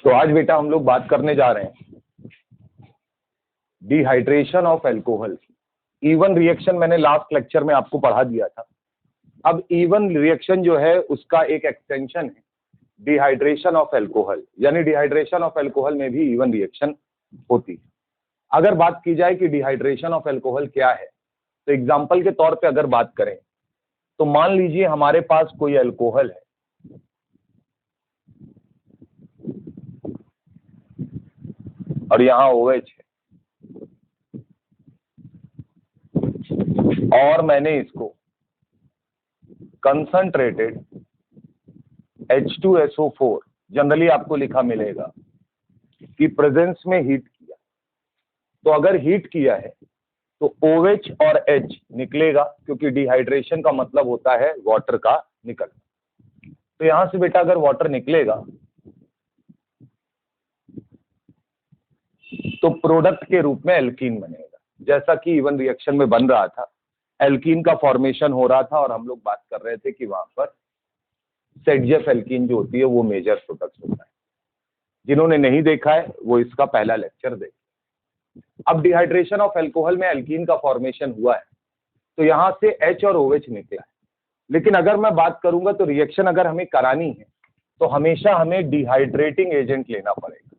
तो आज बेटा हम लोग बात करने जा रहे हैं dehydration of alcohol. E one reaction मैंने लास्ट लेक्चर में आपको पढ़ा दिया था। अब इवन रिएक्शन जो है उसका एक एक्सटेंशन है डिहाइड्रेशन ऑफ अल्कोहल, यानी डिहाइड्रेशन ऑफ अल्कोहल में भी इवन रिएक्शन होती है। अगर बात की जाए कि डिहाइड्रेशन ऑफ अल्कोहल क्या है, तो एग्जांपल के तौर पे अगर बात करें तो मान लीजिए हमारे पास कोई अल्कोहल है, और यहां OH है, और मैंने इसको कंसंट्रेटेड H2SO4 जनरली आपको लिखा मिलेगा कि प्रेजेंस में हीट किया। तो अगर हीट किया है तो OH और H निकलेगा, क्योंकि डिहाइड्रेशन का मतलब होता है वाटर का निकलना। तो यहां से बेटा अगर वाटर निकलेगा तो प्रोडक्ट के रूप में एल्कीन बनेगा, जैसा कि इवन रिएक्शन में बन रहा था। एल्कीन का फॉर्मेशन हो रहा था और हम लोग बात कर रहे थे कि वहां पर ZF एल्कीन जो होती है वो मेजर प्रोडक्ट होता है। जिन्होंने नहीं देखा है वो इसका पहला लेक्चर देखें। अब डिहाइड्रेशन ऑफ अल्कोहल में एल्कीन का फॉर्मेशन हुआ है, तो यहां से H और OH निकला है। लेकिन अगर मैं बात करूंगा तो रिएक्शन अगर हमें करानी है तो हमेशा हमें डिहाइड्रेटिंग एजेंट लेना पड़ेगा।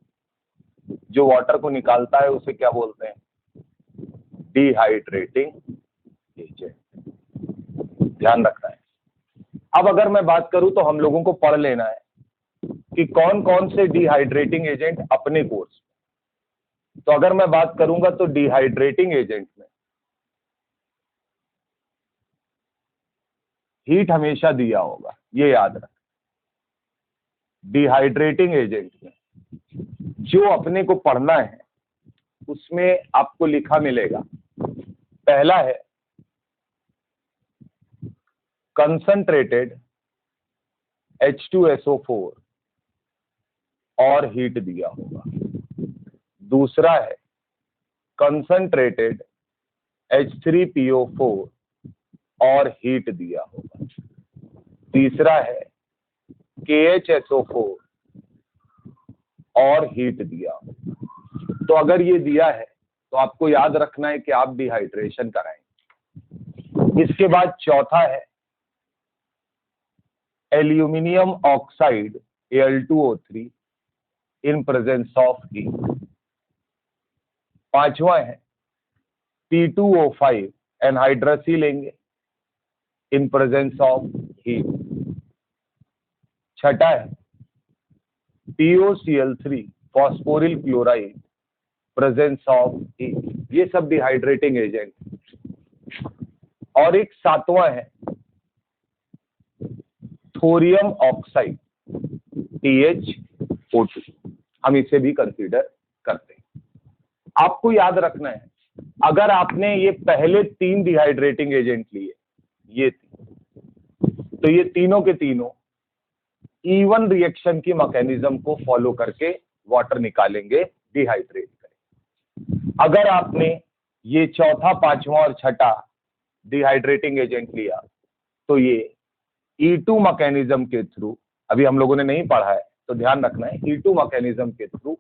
जो वाटर को निकालता है उसे क्या बोलते हैं? Dehydrating agent. ध्यान रखना है। अब अगर मैं बात करूं तो हम लोगों को पढ़ लेना है कि कौन कौन से डिहाइड्रेटिंग एजेंट अपने कोर्स में। तो अगर मैं बात करूंगा तो डिहाइड्रेटिंग एजेंट में हीट हमेशा दिया होगा, ये याद रख। डिहाइड्रेटिंग एजेंट में जो अपने को पढ़ना है उसमें आपको लिखा मिलेगा, पहला है कंसंट्रेटेड H2SO4 और हीट दिया होगा। दूसरा है कंसंट्रेटेड H3PO4 और हीट दिया होगा। तीसरा है KHSO4 और हीट दिया होगा। तो अगर ये दिया है तो आपको याद रखना है कि आप डिहाइड्रेशन कराएंगे। इसके बाद चौथा है aluminium oxide Al2O3 in presence of heat. पांचवा है P2O5 एनहाइड्रसी लेंगे इन प्रेजेंस ऑफ हीट। छठा है POCl3 phosphoryl chloride presence of heat. ये सब डिहाइड्रेटिंग एजेंट। और एक सातवां है थोरियम ऑक्साइड THO2, हम इसे भी कंसीडर करते हैं। आपको याद रखना है, अगर आपने ये पहले तीन डिहाइड्रेटिंग एजेंट लिए, ये तो ये तीनों के तीनों इवन रिएक्शन की मैकेनिज्म को फॉलो करके वाटर निकालेंगे, डिहाइड्रेट करेंगे। अगर आपने ये चौथा, पांचवा और छठा डिहाइड्रेटिंग एजेंट लिया तो ये E2 मैकेनिज्म के थ्रू, अभी हम लोगों ने नहीं पढ़ा है तो ध्यान रखना है, E2 मैकेनिज्म के थ्रू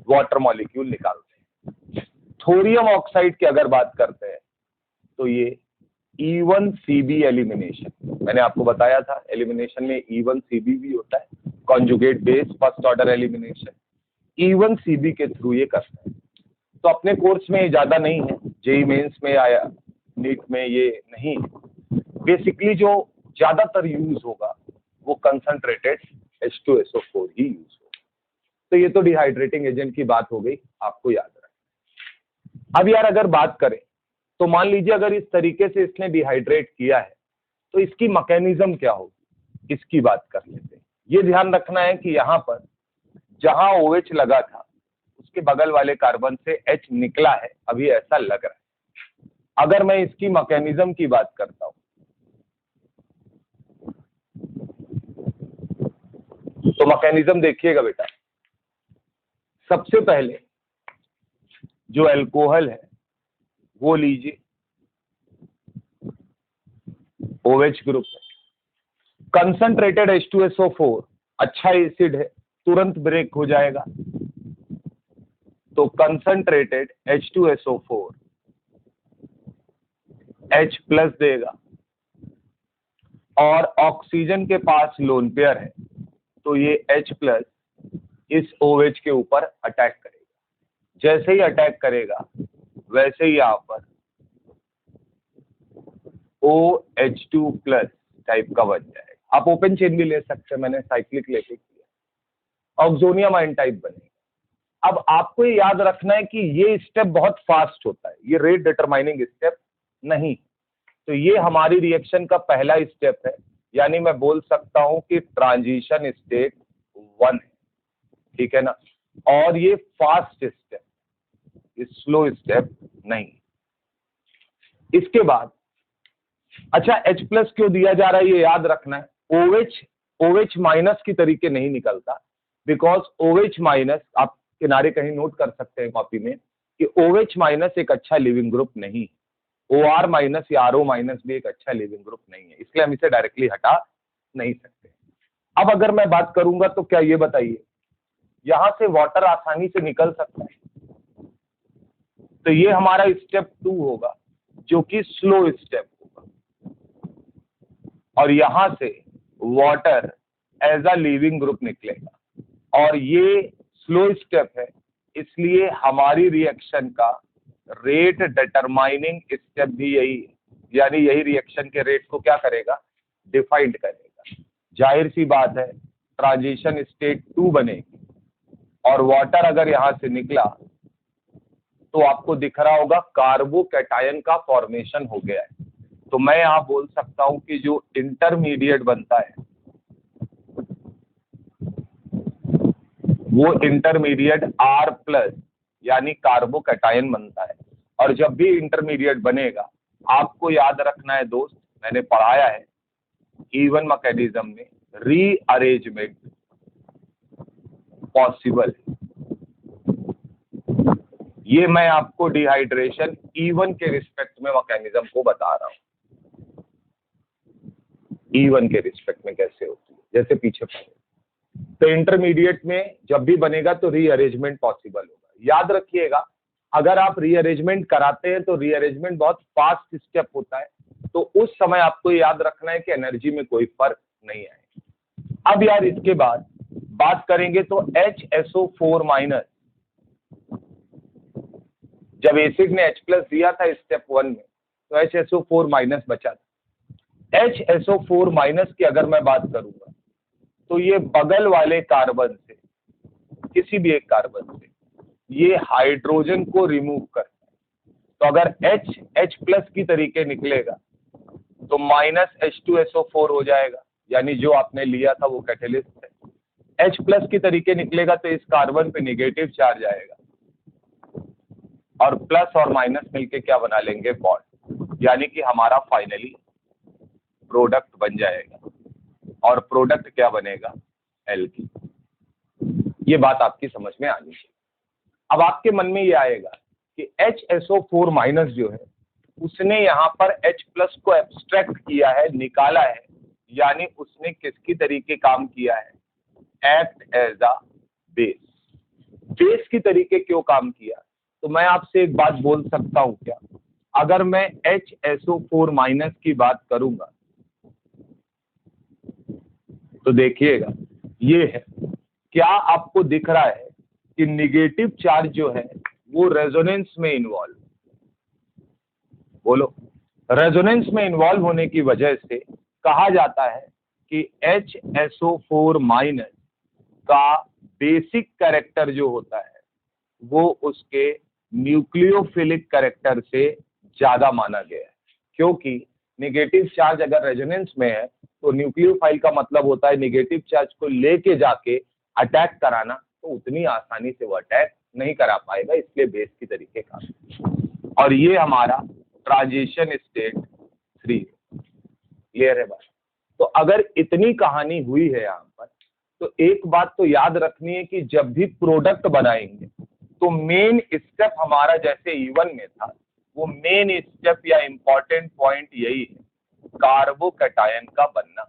वाटर मॉलिक्यूल निकालते हैं। थोरियम ऑक्साइड की अगर बात करते हैं तो ये E1CB एलिमिनेशन, मैंने आपको बताया था एलिमिनेशन में E1CB भी होता है, conjugate base first order elimination. E1CB के थ्रू ये करते हैं। तो अपने कोर्स में ज्यादा नहीं है, जेईई मेंस में आया, नीट में ये नहीं है। बेसिकली जो ज्यादातर यूज होगा वो कंसंट्रेटेड H2SO4 ही यूज होगा। तो ये तो डिहाइड्रेटिंग एजेंट की बात हो गई, आपको याद रखना। अब यार अगर बात करें तो मान लीजिए अगर इस तरीके से इसने डिहाइड्रेट किया है तो इसकी मैकेनिज्म क्या होगी, इसकी बात कर लेते हैं। ये ध्यान रखना है कि यहाँ पर जहां OH लगा था उसके बगल वाले कार्बन से H निकला है, अभी ऐसा लग रहा है। अगर मैं इसकी मैकेनिज्म की बात करता हूं तो मैकेनिज्म देखिएगा बेटा। सबसे पहले जो अल्कोहल है वो लीजिए, OH ग्रुप है, कंसंट्रेटेड H2SO4 अच्छा एसिड है, तुरंत ब्रेक हो जाएगा। तो कंसंट्रेटेड H2SO4 H प्लस देगा और ऑक्सीजन के पास लोन पेयर है, तो ये H प्लस इस OH के ऊपर अटैक करेगा। जैसे ही अटैक करेगा वैसे ही यहां पर OH2 प्लस टाइप का बन जाएगा। आप ओपन चेन भी ले सकते हैं, मैंने साइक्लिक लेके किया, ऑक्सोनियम आयन टाइप बनेगा। अब आपको ये याद रखना है कि ये स्टेप बहुत फास्ट होता है, ये रेट डिटरमाइनिंग स्टेप नहीं। तो ये हमारी रिएक्शन का पहला स्टेप है, यानी मैं बोल सकता हूं कि ट्रांजिशन स्टेट 1 है, ठीक है ना। और ये फास्ट स्टेप, ये स्लो स्टेप नहीं। इसके बाद अच्छा H प्लस क्यों दिया जा रहा है ये याद रखना है। OH माइनस की तरीके नहीं निकलता, बिकॉज OH माइनस, आप किनारे कहीं नोट कर सकते हैं कॉपी में, कि OH माइनस एक अच्छा लिविंग ग्रुप नहीं, OR माइनस या RO माइनस भी एक अच्छा लिविंग ग्रुप नहीं है, इसलिए हम इसे डायरेक्टली हटा नहीं सकते। अब अगर मैं बात करूंगा तो क्या ये बताइए, यहां से वाटर आसानी से निकल सकता है? तो ये हमारा स्टेप 2 होगा, जो कि स्लो स्टेप होगा, और यहां से water as a living group निकलेगा। और ये स्लो स्टेप है, इसलिए हमारी रिएक्शन का रेट डिटरमाइनिंग स्टेप भी यही है, यानी यही रिएक्शन के रेट को क्या करेगा, डिफाइंड करेगा। जाहिर सी बात है, ट्रांजिशन स्टेट 2 बनेगी और वाटर अगर यहां से निकला तो आपको दिख रहा होगा कार्बोकैटायन का फॉर्मेशन हो गया है। तो मैं यहां बोल सकता हूं कि जो इंटरमीडिएट बनता है वो इंटरमीडिएट R प्लस यानी कार्बोकैटायन बनता है। और जब भी इंटरमीडिएट बनेगा, आपको याद रखना है दोस्त, मैंने पढ़ाया है इवन मैकेनिज्म में, रीअरेंजमेंट पॉसिबल है। ये मैं आपको डिहाइड्रेशन E1 के रिस्पेक्ट में मैकेनिज्म को बता रहा हूं, E1 के रिस्पेक्ट में कैसे होती है, जैसे पीछे पढ़े। तो इंटरमीडिएट में जब भी बनेगा तो रीअरेंजमेंट पॉसिबल होगा। याद रखिएगा, अगर आप रीअरेंजमेंट कराते हैं तो रीअरेंजमेंट बहुत फास्ट स्टेप होता है, तो उस समय आपको याद रखना है कि एनर्जी में कोई फर्क नहीं आएगा। अब यार इसके बाद बात करेंगे तो HSO4 माइनस, जब एसिड ने H प्लस दिया था स्टेप 1 में, तो HSO4 माइनस बचा था। HSO4 माइनस की अगर मैं बात करूंगा तो ये बगल वाले कार्बन से, किसी भी एक कार्बन से, ये हाइड्रोजन को रिमूव करता है। तो अगर H प्लस की तरीके निकलेगा तो माइनस H2SO4 हो जाएगा, यानी जो आपने लिया था वो कैटेलिस्ट है। H प्लस की तरीके निकलेगा तो इस कार्बन पे नेगेटिव चार्ज आएगा, और प्लस और माइनस मिलके क्या बना लेंगे, बॉन्ड, यानी कि हमारा फाइनली प्रोडक्ट बन जाएगा। और प्रोडक्ट क्या बनेगा, एल्कीन। ये बात आपकी समझ में आनी चाहिए। अब आपके मन में ये आएगा कि HSO4 माइनस जो है, उसने यहाँ पर H प्लस को एब्स्ट्रैक्ट किया है, निकाला है, यानी उसने किसकी तरीके काम किया है, act as a base. Base की तरीके क्यों काम किया, तो मैं आपसे एक बात बोल सकता हूं क्या, अगर मैं HSO4 माइनस की बात करूंगा तो देखिएगा ये है, क्या आपको दिख रहा है कि निगेटिव चार्ज जो है वो रेजोनेंस में इन्वॉल्व, बोलो, रेजोनेंस में इन्वॉल्व होने की वजह से कहा जाता है कि HSO4 माइनस का बेसिक कैरेक्टर जो होता है वो उसके न्यूक्लियोफिलिक कैरेक्टर से ज्यादा माना गया है। क्योंकि निगेटिव चार्ज अगर रेजोनेंस में है तो न्यूक्लियोफाइल का मतलब होता है निगेटिव चार्ज को लेके जाके अटैक कराना, तो उतनी आसानी से वो अटैक नहीं करा पाएगा, इसलिए बेस की तरीके का। और ये हमारा ट्रांजिशन स्टेट 3 क्लियर है बात। तो अगर इतनी कहानी हुई है यहाँ पर, तो एक बात तो याद रखनी है कि जब भी प्रोडक्ट बनाएंगे तो मेन स्टेप हमारा जैसे E1 में था, वो मेन स्टेप या इंपॉर्टेंट पॉइंट यही है, कार्बोकैटायन का बनना।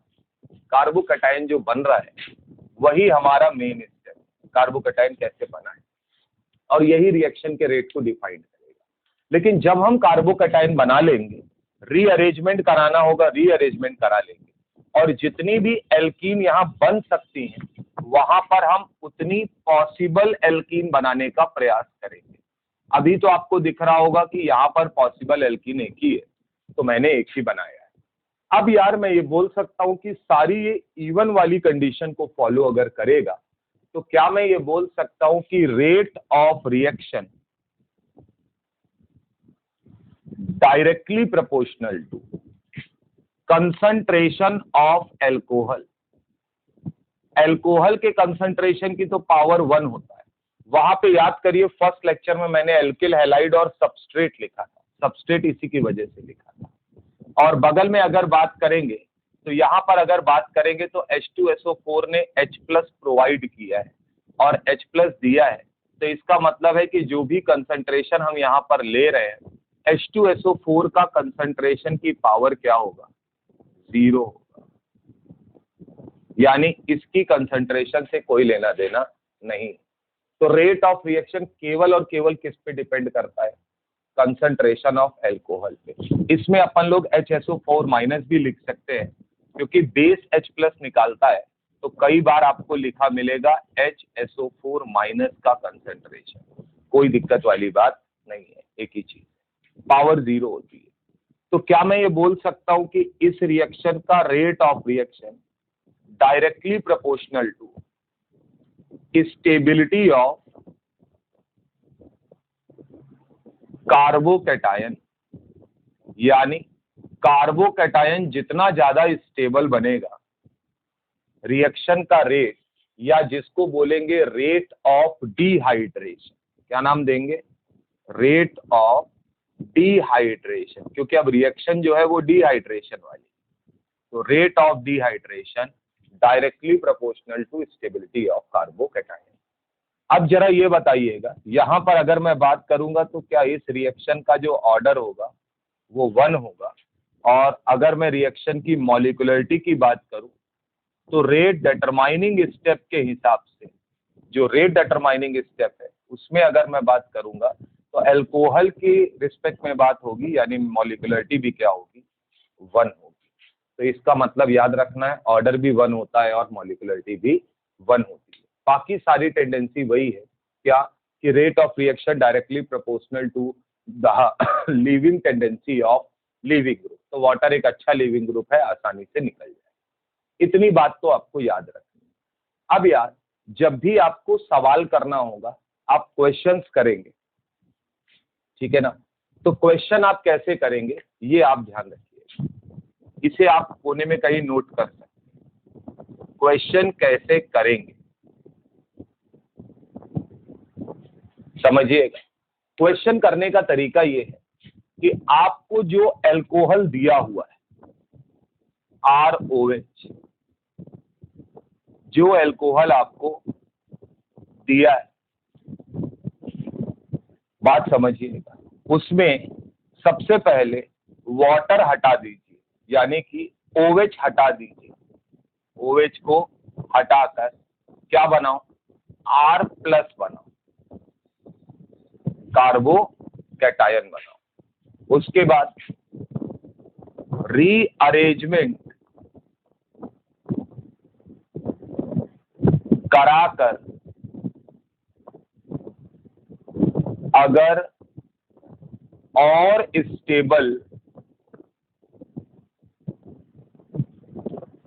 कार्बोकैटायन जो बन रहा है वही हमारा मेन स्टेप। कार्बोकैटायन कैसे बना है, और यही रिएक्शन के रेट को डिफाइन करेगा। लेकिन जब हम कार्बोकैटायन बना लेंगे, रीअरेंजमेंट कराना होगा, रीअरेंजमेंट करा लेंगे, और जितनी भी एल्कीन यहाँ बन सकती हैं वहां पर हम उतनी पॉसिबल एल्कीन बनाने का प्रयास करेंगे। अभी तो आपको दिख रहा होगा कि यहाँ पर पॉसिबल एल्कीन एक ही है, तो मैंने एक ही बनाया है। अब यार मैं ये बोल सकता हूँ कि सारी ये इवन वाली कंडीशन को फॉलो अगर करेगा तो क्या मैं ये बोल सकता हूं कि rate of reaction directly proportional to concentration of alcohol. Alcohol के कंसंट्रेशन की तो पावर 1 होता है। वहां पे याद करिए फर्स्ट लेक्चर में मैंने एल्किल हैलाइड और सबस्ट्रेट लिखा था, सबस्ट्रेट इसी की वजह से लिखा था। और बगल में अगर बात करेंगे तो यहां पर अगर बात करेंगे तो H2SO4 ने H+ प्रोवाइड किया है और H+ दिया है, तो इसका मतलब है कि जो भी कंसंट्रेशन हम यहाँ पर ले रहे हैं H2SO4 का कंसंट्रेशन की पावर क्या होगा, 0 होगा। यानी इसकी कंसंट्रेशन से कोई लेना देना नहीं। तो रेट ऑफ रिएक्शन केवल और केवल किस पे डिपेंड करता है, कंसंट्रेशन ऑफ एल्कोहल पे। इसमें अपन लोग HSO4- भी लिख सकते हैं क्योंकि बेस H+ निकालता है, तो कई बार आपको लिखा मिलेगा HSO4- का कंसंट्रेशन। कोई दिक्कत वाली बात नहीं है, एक ही चीज, पावर 0 होती है। तो क्या मैं ये बोल सकता हूं कि इस रिएक्शन का rate of reaction directly proportional to stability of carbocation, यानी कार्बोकैटायन जितना ज्यादा स्टेबल बनेगा, रिएक्शन का रेट, या जिसको बोलेंगे रेट ऑफ डिहाइड्रेशन, क्या नाम देंगे, रेट ऑफ डिहाइड्रेशन, क्योंकि अब रिएक्शन जो है वो डिहाइड्रेशन वाली, तो rate of dehydration directly proportional to stability of carbocation. अब जरा ये बताइएगा, यहां पर अगर मैं बात करूंगा तो क्या इस रिएक्शन का जो ऑर्डर होगा वो 1 होगा, और अगर मैं रिएक्शन की मॉलिक्यूलरिटी की बात करूं तो रेट डिटरमाइनिंग स्टेप के हिसाब से, जो रेट डिटरमाइनिंग स्टेप है उसमें अगर मैं बात करूंगा तो एल्कोहल की रिस्पेक्ट में बात होगी, यानी मॉलिक्यूलरिटी भी क्या होगी, 1 होगी। तो इसका मतलब याद रखना है, ऑर्डर भी 1 होता है और मॉलिक्यूलरिटी भी 1 होती है। बाकी सारी टेंडेंसी वही है, क्या कि rate of reaction directly proportional to the leaving tendency of leaving group. तो वाटर एक अच्छा लीविंग ग्रुप है, आसानी से निकल जाए। इतनी बात तो आपको याद रखनी है। अब यार जब भी आपको सवाल करना होगा आप क्वेश्चंस करेंगे, ठीक है ना, तो क्वेश्चन आप कैसे करेंगे ये आप ध्यान रखिए, इसे आप कोने में कहीं नोट कर सकते हैं। क्वेश्चन कैसे करेंगे समझिएगा। क्वेश्चन करने का तरीका ये है कि आपको जो एल्कोहल दिया हुआ है ROH, जो एल्कोहल आपको दिया है, बात समझिएगा, उसमें सबसे पहले वाटर हटा दीजिए, यानी कि OH हटा दीजिए। OH को हटाकर क्या बनाओ, R+ बनाओ, कार्बोकैटायन बनाओ। उसके बाद रीअरेंजमेंट कराकर अगर और स्टेबल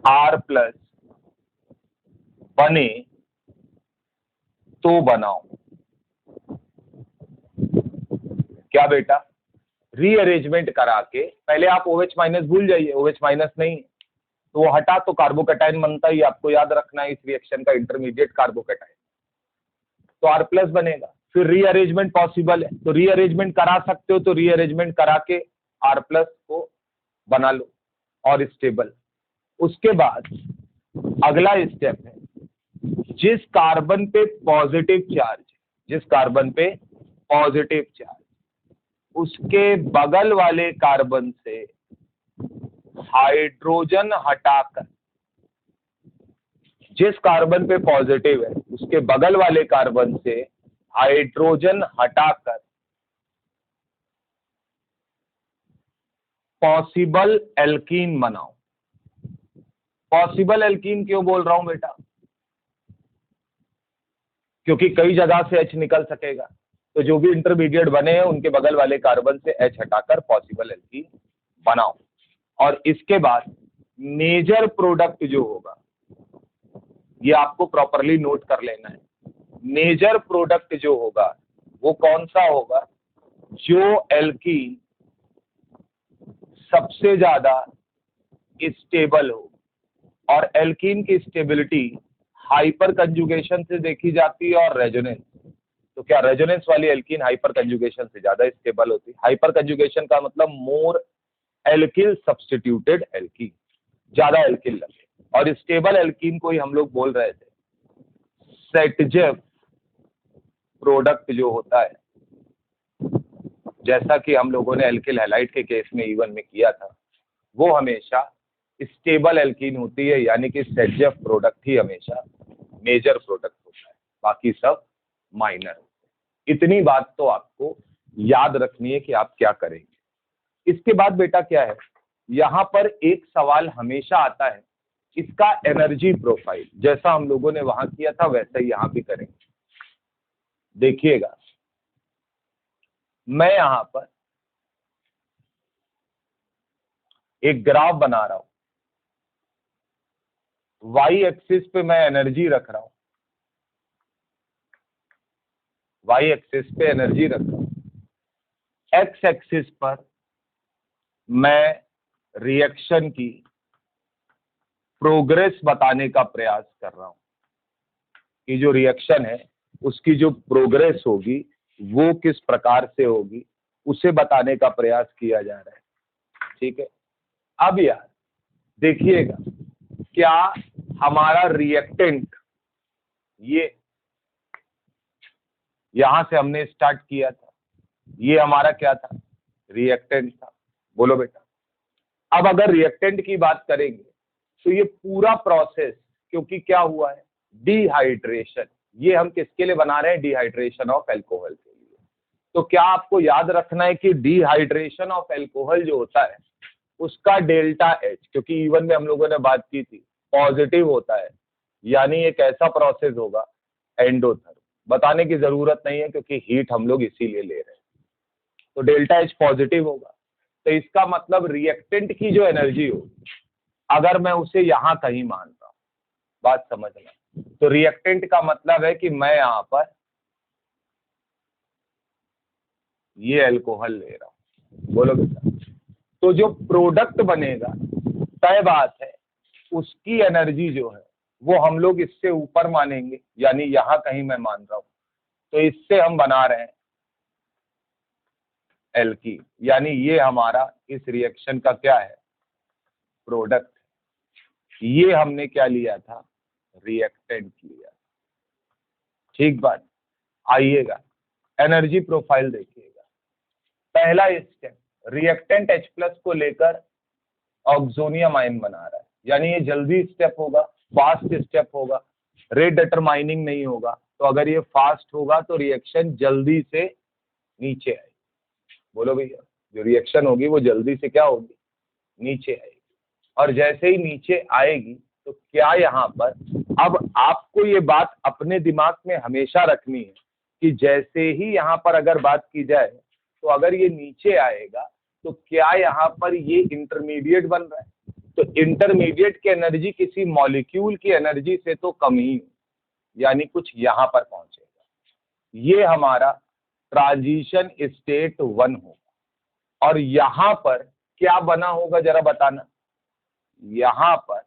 R+ बने तो बनाओ। क्या बेटा, रीअरेंजमेंट करा के पहले आप OH- भूल जाइए, OH- नहीं है तो वो हटा तो कार्बोकैटायन बनता ही, आपको याद रखना है इस रिएक्शन का इंटरमीडिएट कार्बोकैटायन, तो R+ बनेगा। फिर रीअरेंजमेंट पॉसिबल है तो रीअरेंजमेंट करा सकते हो, तो रीअरेंजमेंट करा के R+ को बना लो और स्टेबल। उसके बाद अगला स्टेप है, जिस कार्बन पे पॉजिटिव चार्ज, जिस कार्बन पे पॉजिटिव चार्ज, उसके बगल वाले कार्बन से हाइड्रोजन हटाकर जिस कार्बन पे पॉजिटिव है उसके बगल वाले कार्बन से हाइड्रोजन हटाकर पॉसिबल एल्कीन बनाओ। पॉसिबल एल्कीन क्यों बोल रहा हूं बेटा? क्योंकि कई जगह से H निकल सकेगा, तो जो भी इंटरमीडिएट बने हैं उनके बगल वाले कार्बन से H हटाकर पॉसिबल एल्कीन बनाओ। और इसके बाद मेजर प्रोडक्ट जो होगा, ये आपको प्रॉपरली नोट कर लेना है, मेजर प्रोडक्ट जो होगा वो कौन सा होगा? जो एल्कीन सबसे ज्यादा स्टेबल हो। और एल्कीन की स्टेबिलिटी हाइपर कंजुगेशन से देखी जाती है और रेजोनेंस। तो क्या रेजोनेंस वाली एल्कीन हाइपर कंजुगेशन से ज्यादा स्टेबल होती है? हाइपर कंजुगेशन का मतलब मोर एल्किल सब्स्टिट्यूटेड एल्कीन, ज्यादा एल्किल लगे। और स्टेबल एल्कीन को ही हम लोग बोल रहे थे सेटजेफ प्रोडक्ट जो होता है, जैसा कि हम लोगों ने एल्किल हैलाइड के केस में E1 में किया था, वो हमेशा स्टेबल एल्कीन होती है, यानी कि सेटजेफ प्रोडक्ट ही हमेशा मेजर प्रोडक्ट होता है, बाकी सब माइनर। इतनी बात तो आपको याद रखनी है कि आप क्या करेंगे। इसके बाद बेटा क्या है, यहां पर एक सवाल हमेशा आता है, इसका एनर्जी प्रोफाइल। जैसा हम लोगों ने वहां किया था वैसा ही यहां भी करेंगे। देखिएगा, मैं यहां पर एक ग्राफ बना रहा हूं, वाई एक्सिस पे मैं एनर्जी रख रहा हूं, वाई एक्सिस पे एनर्जी रख रहा हूं, एक्स एक्सिस पर मैं रिएक्शन की प्रोग्रेस बताने का प्रयास कर रहा हूं कि जो रिएक्शन है उसकी जो प्रोग्रेस होगी वो किस प्रकार से होगी, उसे बताने का प्रयास किया जा रहा है। ठीक है, अब यार देखिएगा, क्या हमारा रिएक्टेंट, ये यहां से हमने स्टार्ट किया था, ये हमारा क्या था? रिएक्टेंट था। बोलो बेटा, अब अगर रिएक्टेंट की बात करेंगे तो ये पूरा प्रोसेस, क्योंकि क्या हुआ है? डिहाइड्रेशन। ये हम किसके लिए बना रहे हैं? डिहाइड्रेशन ऑफ अल्कोहल के लिए। तो क्या आपको याद रखना है कि डिहाइड्रेशन ऑफ अल्कोहल जो होता है उसका डेल्टा H, क्योंकि E1 में हम लोगों ने बात की थी, पॉजिटिव होता है, यानी एक ऐसा प्रोसेस होगा एंडोथर्म। बताने की जरूरत नहीं है क्योंकि हीट हम लोग इसीलिए ले रहे हैं। तो डेल्टा H पॉजिटिव होगा, तो इसका मतलब रिएक्टेंट की जो एनर्जी होगी, अगर मैं उसे यहां कहीं मान रहा हूं, बात समझना, तो रिएक्टेंट का मतलब है कि मैं यहां पर ये अल्कोहल ले रहा हूं। बोलो बेटा, तो जो प्रोडक्ट बनेगा, तय बात है, उसकी एनर्जी जो है वो हम लोग इससे ऊपर मानेंगे, यानी यहां कहीं मैं मान रहा हूं, तो इससे हम बना रहे हैं एल्कीन, यानी ये हमारा इस रिएक्शन का क्या है? प्रोडक्ट। ये हमने क्या लिया था? रिएक्टेंट लिया। ठीक बात। आइएगा, एनर्जी प्रोफाइल देखिएगा। पहला स्टेप, रिएक्टेंट H+ को लेकर ऑक्सोनियम आयन बना रहा है, यानी ये जल्दी स्टेप होगा, फास्ट स्टेप होगा, रेट डिटरमाइनिंग नहीं होगा। तो अगर ये फास्ट होगा तो रिएक्शन जल्दी से नीचे आएगी। बोलो भैया, जो रिएक्शन होगी वो जल्दी से क्या होगी? नीचे आएगी। और जैसे ही नीचे आएगी तो क्या यहाँ पर, अब आपको ये बात अपने दिमाग में हमेशा रखनी है कि जैसे ही यहाँ पर अगर बात की जाए, तो अगर ये नीचे आएगा तो क्या यहाँ पर ये इंटरमीडिएट बन रहा है? तो इंटरमीडिएट की एनर्जी किसी मॉलिक्यूल की एनर्जी से तो कम ही, यानी कुछ यहाँ पर पहुंचेगा। ये हमारा ट्रांजिशन स्टेट 1 होगा। और यहाँ पर क्या बना होगा जरा बताना? यहां पर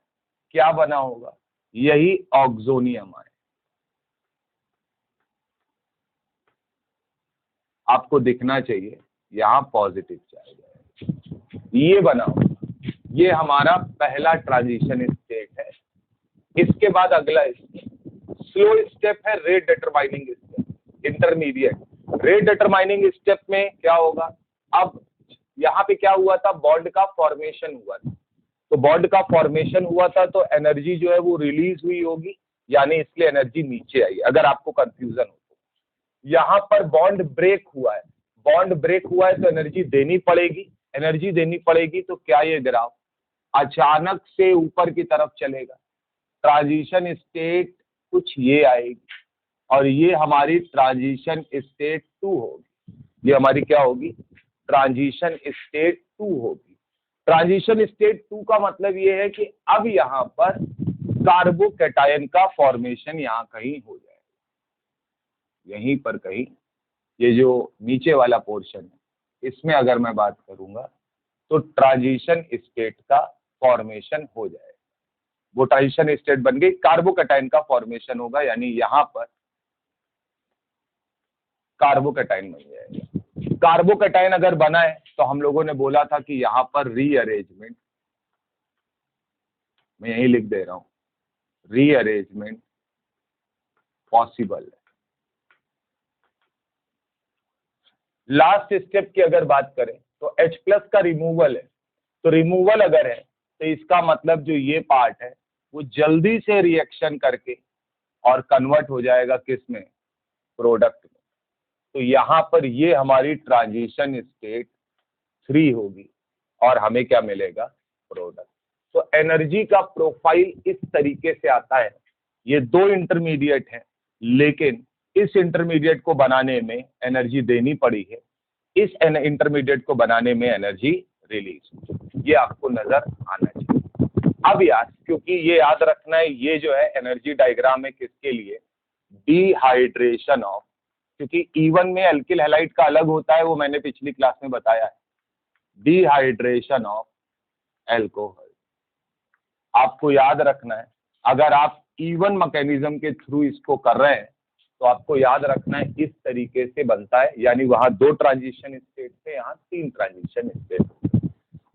क्या बना होगा? यही ऑक्सोनियम आयन। आपको दिखना चाहिए, यहां पॉजिटिव जाएगा, ये बना होगा। ये हमारा पहला ट्रांजिशन स्टेट है। इसके बाद अगला स्टेप, स्लो स्टेप है rate determining step, intermediate. Rate determining step में क्या होगा? अब यहाँ पे क्या हुआ था? बॉन्ड का फॉर्मेशन हुआ था। तो बॉन्ड का फॉर्मेशन हुआ था तो एनर्जी जो है वो रिलीज हुई होगी, यानी इसलिए एनर्जी नीचे आई, अगर आपको कंफ्यूजन हो तो। यहाँ पर बॉन्ड ब्रेक हुआ है, बॉन्ड ब्रेक हुआ है तो एनर्जी देनी पड़ेगी, एनर्जी देनी पड़ेगी तो क्या ये ग्राफ अचानक से ऊपर की तरफ चलेगा, ट्रांजिशन स्टेट कुछ ये आएगी और ये हमारी ट्रांजिशन स्टेट 2 होगी, ये हमारी क्या होगी, ट्रांजिशन स्टेट 2 होगी। ट्रांजिशन स्टेट 2 का मतलब ये है कि अब यहाँ पर कार्बोकैटायन का फॉर्मेशन यहाँ कहीं हो जाएगा, यहीं पर कहीं, ये जो नीचे वाला पोर्शन है इसमें अगर मैं बात करूंगा तो ट्रांजिशन स्टेट का फॉर्मेशन हो जाएगा, वो ट्रांजिशन स्टेट बन गई, कार्बोकैटायन का फॉर्मेशन होगा, यानी यहाँ पर कार्बोकैटायन बन जाएगा। कार्बोकैटायन अगर बना है तो हम लोगों ने बोला था कि यहाँ पर रीअरेंजमेंट, मैं यही लिख दे रहा हूं, रीअरेंजमेंट पॉसिबल है। लास्ट स्टेप की अगर बात करें तो H प्लस का रिमूवल है, तो रिमूवल अगर है तो इसका मतलब जो ये पार्ट है वो जल्दी से रिएक्शन करके और कन्वर्ट हो जाएगा किस में, प्रोडक्ट में। तो यहाँ पर ये हमारी ट्रांजिशन स्टेट 3 होगी और हमें क्या मिलेगा, प्रोडक्ट। तो एनर्जी का प्रोफाइल इस तरीके से आता है, ये 2 इंटरमीडिएट हैं, लेकिन इस इंटरमीडिएट को बनाने में एनर्जी देनी पड़ी है, इस इंटरमीडिएट को बनाने में एनर्जी रिलीज, ये आपको नजर आना चाहिए। अब यार क्योंकि ये याद रखना है, ये जो है एनर्जी डायग्राम है किसके लिए, डिहाइड्रेशन ऑफ, क्योंकि E1 में अल्किल हैलाइड का अलग होता है, वो मैंने पिछली क्लास में बताया है, डिहाइड्रेशन ऑफ एल्कोहल। आपको याद रखना है, अगर आप E1 मैकेनिज्म के थ्रू इसको कर रहे हैं तो आपको याद रखना है इस तरीके से बनता है, यानी वहां 2 ट्रांजिशन स्टेट थे, यहाँ 3 ट्रांजिशन स्टेट।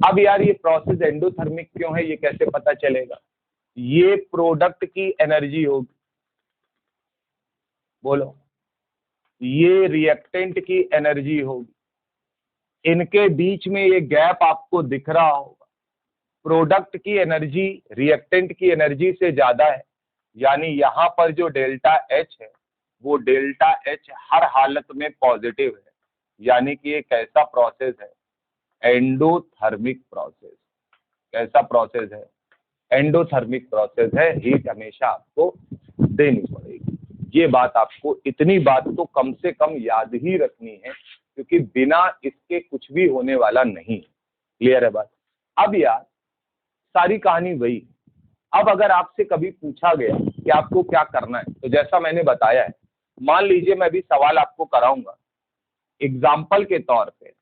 अब यार ये प्रोसेस एंडोथर्मिक क्यों है, ये कैसे पता चलेगा, ये प्रोडक्ट की एनर्जी होगी, बोलो, ये रिएक्टेंट की एनर्जी होगी, इनके बीच में ये गैप आपको दिख रहा होगा, प्रोडक्ट की एनर्जी रिएक्टेंट की एनर्जी से ज्यादा है, यानी यहाँ पर जो डेल्टा H है वो डेल्टा H हर हालत में पॉजिटिव है, यानी कि ये कैसा प्रोसेस है, एंडोथर्मिक प्रोसेस। कैसा प्रोसेस है, एंडोथर्मिक प्रोसेस है, हीट हमेशा आपको देनी पड़ेगी। ये बात आपको, इतनी बात तो कम से कम याद ही रखनी है, क्योंकि बिना इसके कुछ भी होने वाला नहीं। क्लियर है बात। अब यार सारी कहानी वही, अब अगर आपसे कभी पूछा गया कि आपको क्या करना है, तो जैसा मैंने बताया है, मान लीजिए मैं भी सवाल आपको कराऊंगा एग्जाम्पल के तौर पे।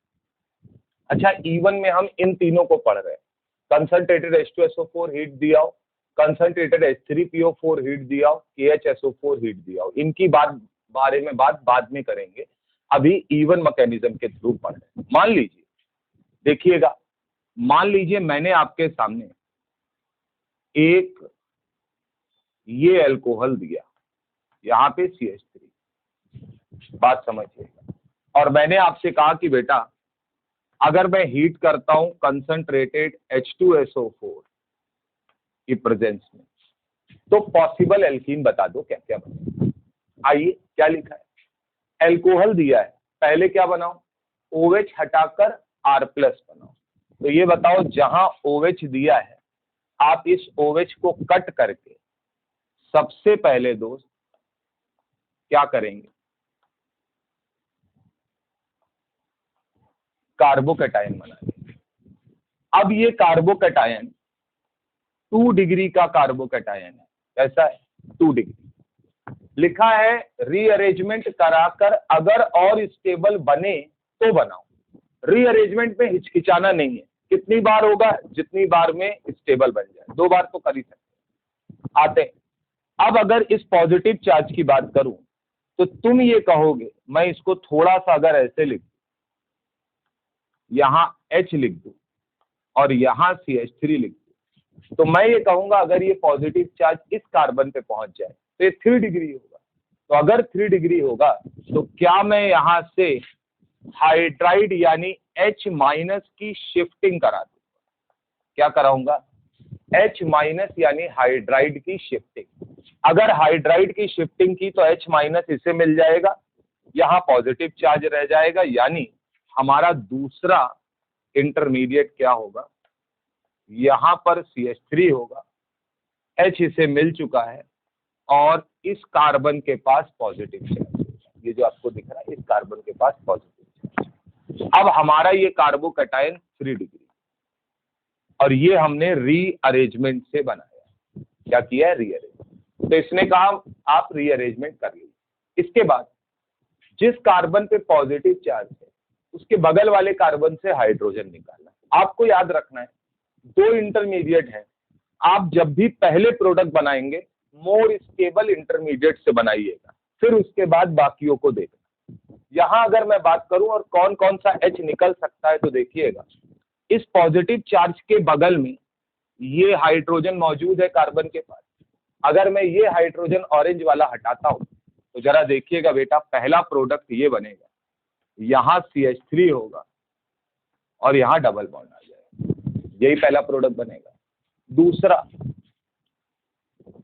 अच्छा, E1 में हम इन तीनों को पढ़ रहे हैं, कंसंट्रेटेड H2SO4 हीट दिया हो, कंसंट्रेटेड H3PO4 हीट दिया हो, KHSO4 हीट दिया हो, इनकी बारे में बात बाद में करेंगे, अभी E1 मैकेनिज्म के थ्रू पढ़ रहे हैं। मान लीजिए, देखिएगा, मान लीजिए मैंने आपके सामने एक ये अल्कोहल दिया, यहाँ पे CH3, बात समझिएगा, और मैंने आपसे कहा कि बेटा अगर मैं हीट करता हूं कंसंट्रेटेड H2SO4 की प्रेजेंस में, तो पॉसिबल एल्कीन बता दो क्या क्या बने। आइए, क्या लिखा है, एल्कोहल दिया है, पहले क्या बनाओ, OH हटाकर R प्लस बनाओ। तो ये बताओ, जहां OH दिया है आप इस OH को कट करके सबसे पहले दोस्त क्या करेंगे, कार्बोकैटायन बनाएंगे। अब ये कार्बोकैटायन 2 डिग्री का कार्बोकैटायन है, कैसा है, 2 डिग्री। लिखा है रीअरेंजमेंट कराकर अगर और स्टेबल बने तो बनाओ। रीअरेंजमेंट में हिचकिचाना नहीं है, कितनी बार होगा, जितनी बार में स्टेबल बन जाए, 2 बार तो कर ही सकते। आते हैं, अब अगर इस पॉजिटिव चार्ज की बात करूं तो तुम ये कहोगे, मैं इसको थोड़ा सा अगर ऐसे लिख दूं, यहां H लिख दूं और यहां CH3 लिख दूं, तो मैं ये कहूंगा अगर ये पॉजिटिव चार्ज इस कार्बन पे पहुंच जाए तो ये 3 डिग्री होगा। तो अगर 3 डिग्री होगा तो क्या मैं यहां से हाइड्राइड यानी H माइनस की शिफ्टिंग करा दूंगा, क्या कराऊंगा, H माइनस यानी हाइड्राइड की शिफ्टिंग। अगर हाइड्राइड की शिफ्टिंग की तो H माइनस इसे मिल जाएगा, यहां पॉजिटिव चार्ज रह जाएगा, यानी हमारा दूसरा इंटरमीडिएट क्या होगा, यहां पर CH3 होगा, H इसे मिल चुका है और इस कार्बन के पास पॉजिटिव चार्ज, ये जो आपको दिख रहा है इस कार्बन के पास पॉजिटिव चार्ज। अब हमारा ये कार्बोकैटायन 3 डिग्री और ये हमने रीअरेंजमेंट से बनाया। क्या किया है? रीअरेंज। तो इसने कहा आप रीअरेंजमेंट कर लीजिए। इसके बाद जिस कार्बन पे पॉजिटिव चार्ज है उसके बगल वाले कार्बन से हाइड्रोजन निकालना। आपको याद रखना है 2 इंटरमीडिएट है, आप जब भी पहले प्रोडक्ट बनाएंगे मोर स्टेबल इंटरमीडिएट से बनाइएगा, फिर उसके बाद बाकियों को देखना। यहां अगर मैं बात करूं और कौन कौन सा H निकल सकता है तो देखिएगा, इस पॉजिटिव चार्ज के बगल में ये हाइड्रोजन मौजूद है कार्बन के पास। अगर मैं ये हाइड्रोजन ऑरेंज वाला हटाता हूं तो जरा देखिएगा बेटा, पहला प्रोडक्ट ये बनेगा, यहां CH3 होगा और यहां डबल बॉन्ड आ जाएगा, यही पहला प्रोडक्ट बनेगा। दूसरा,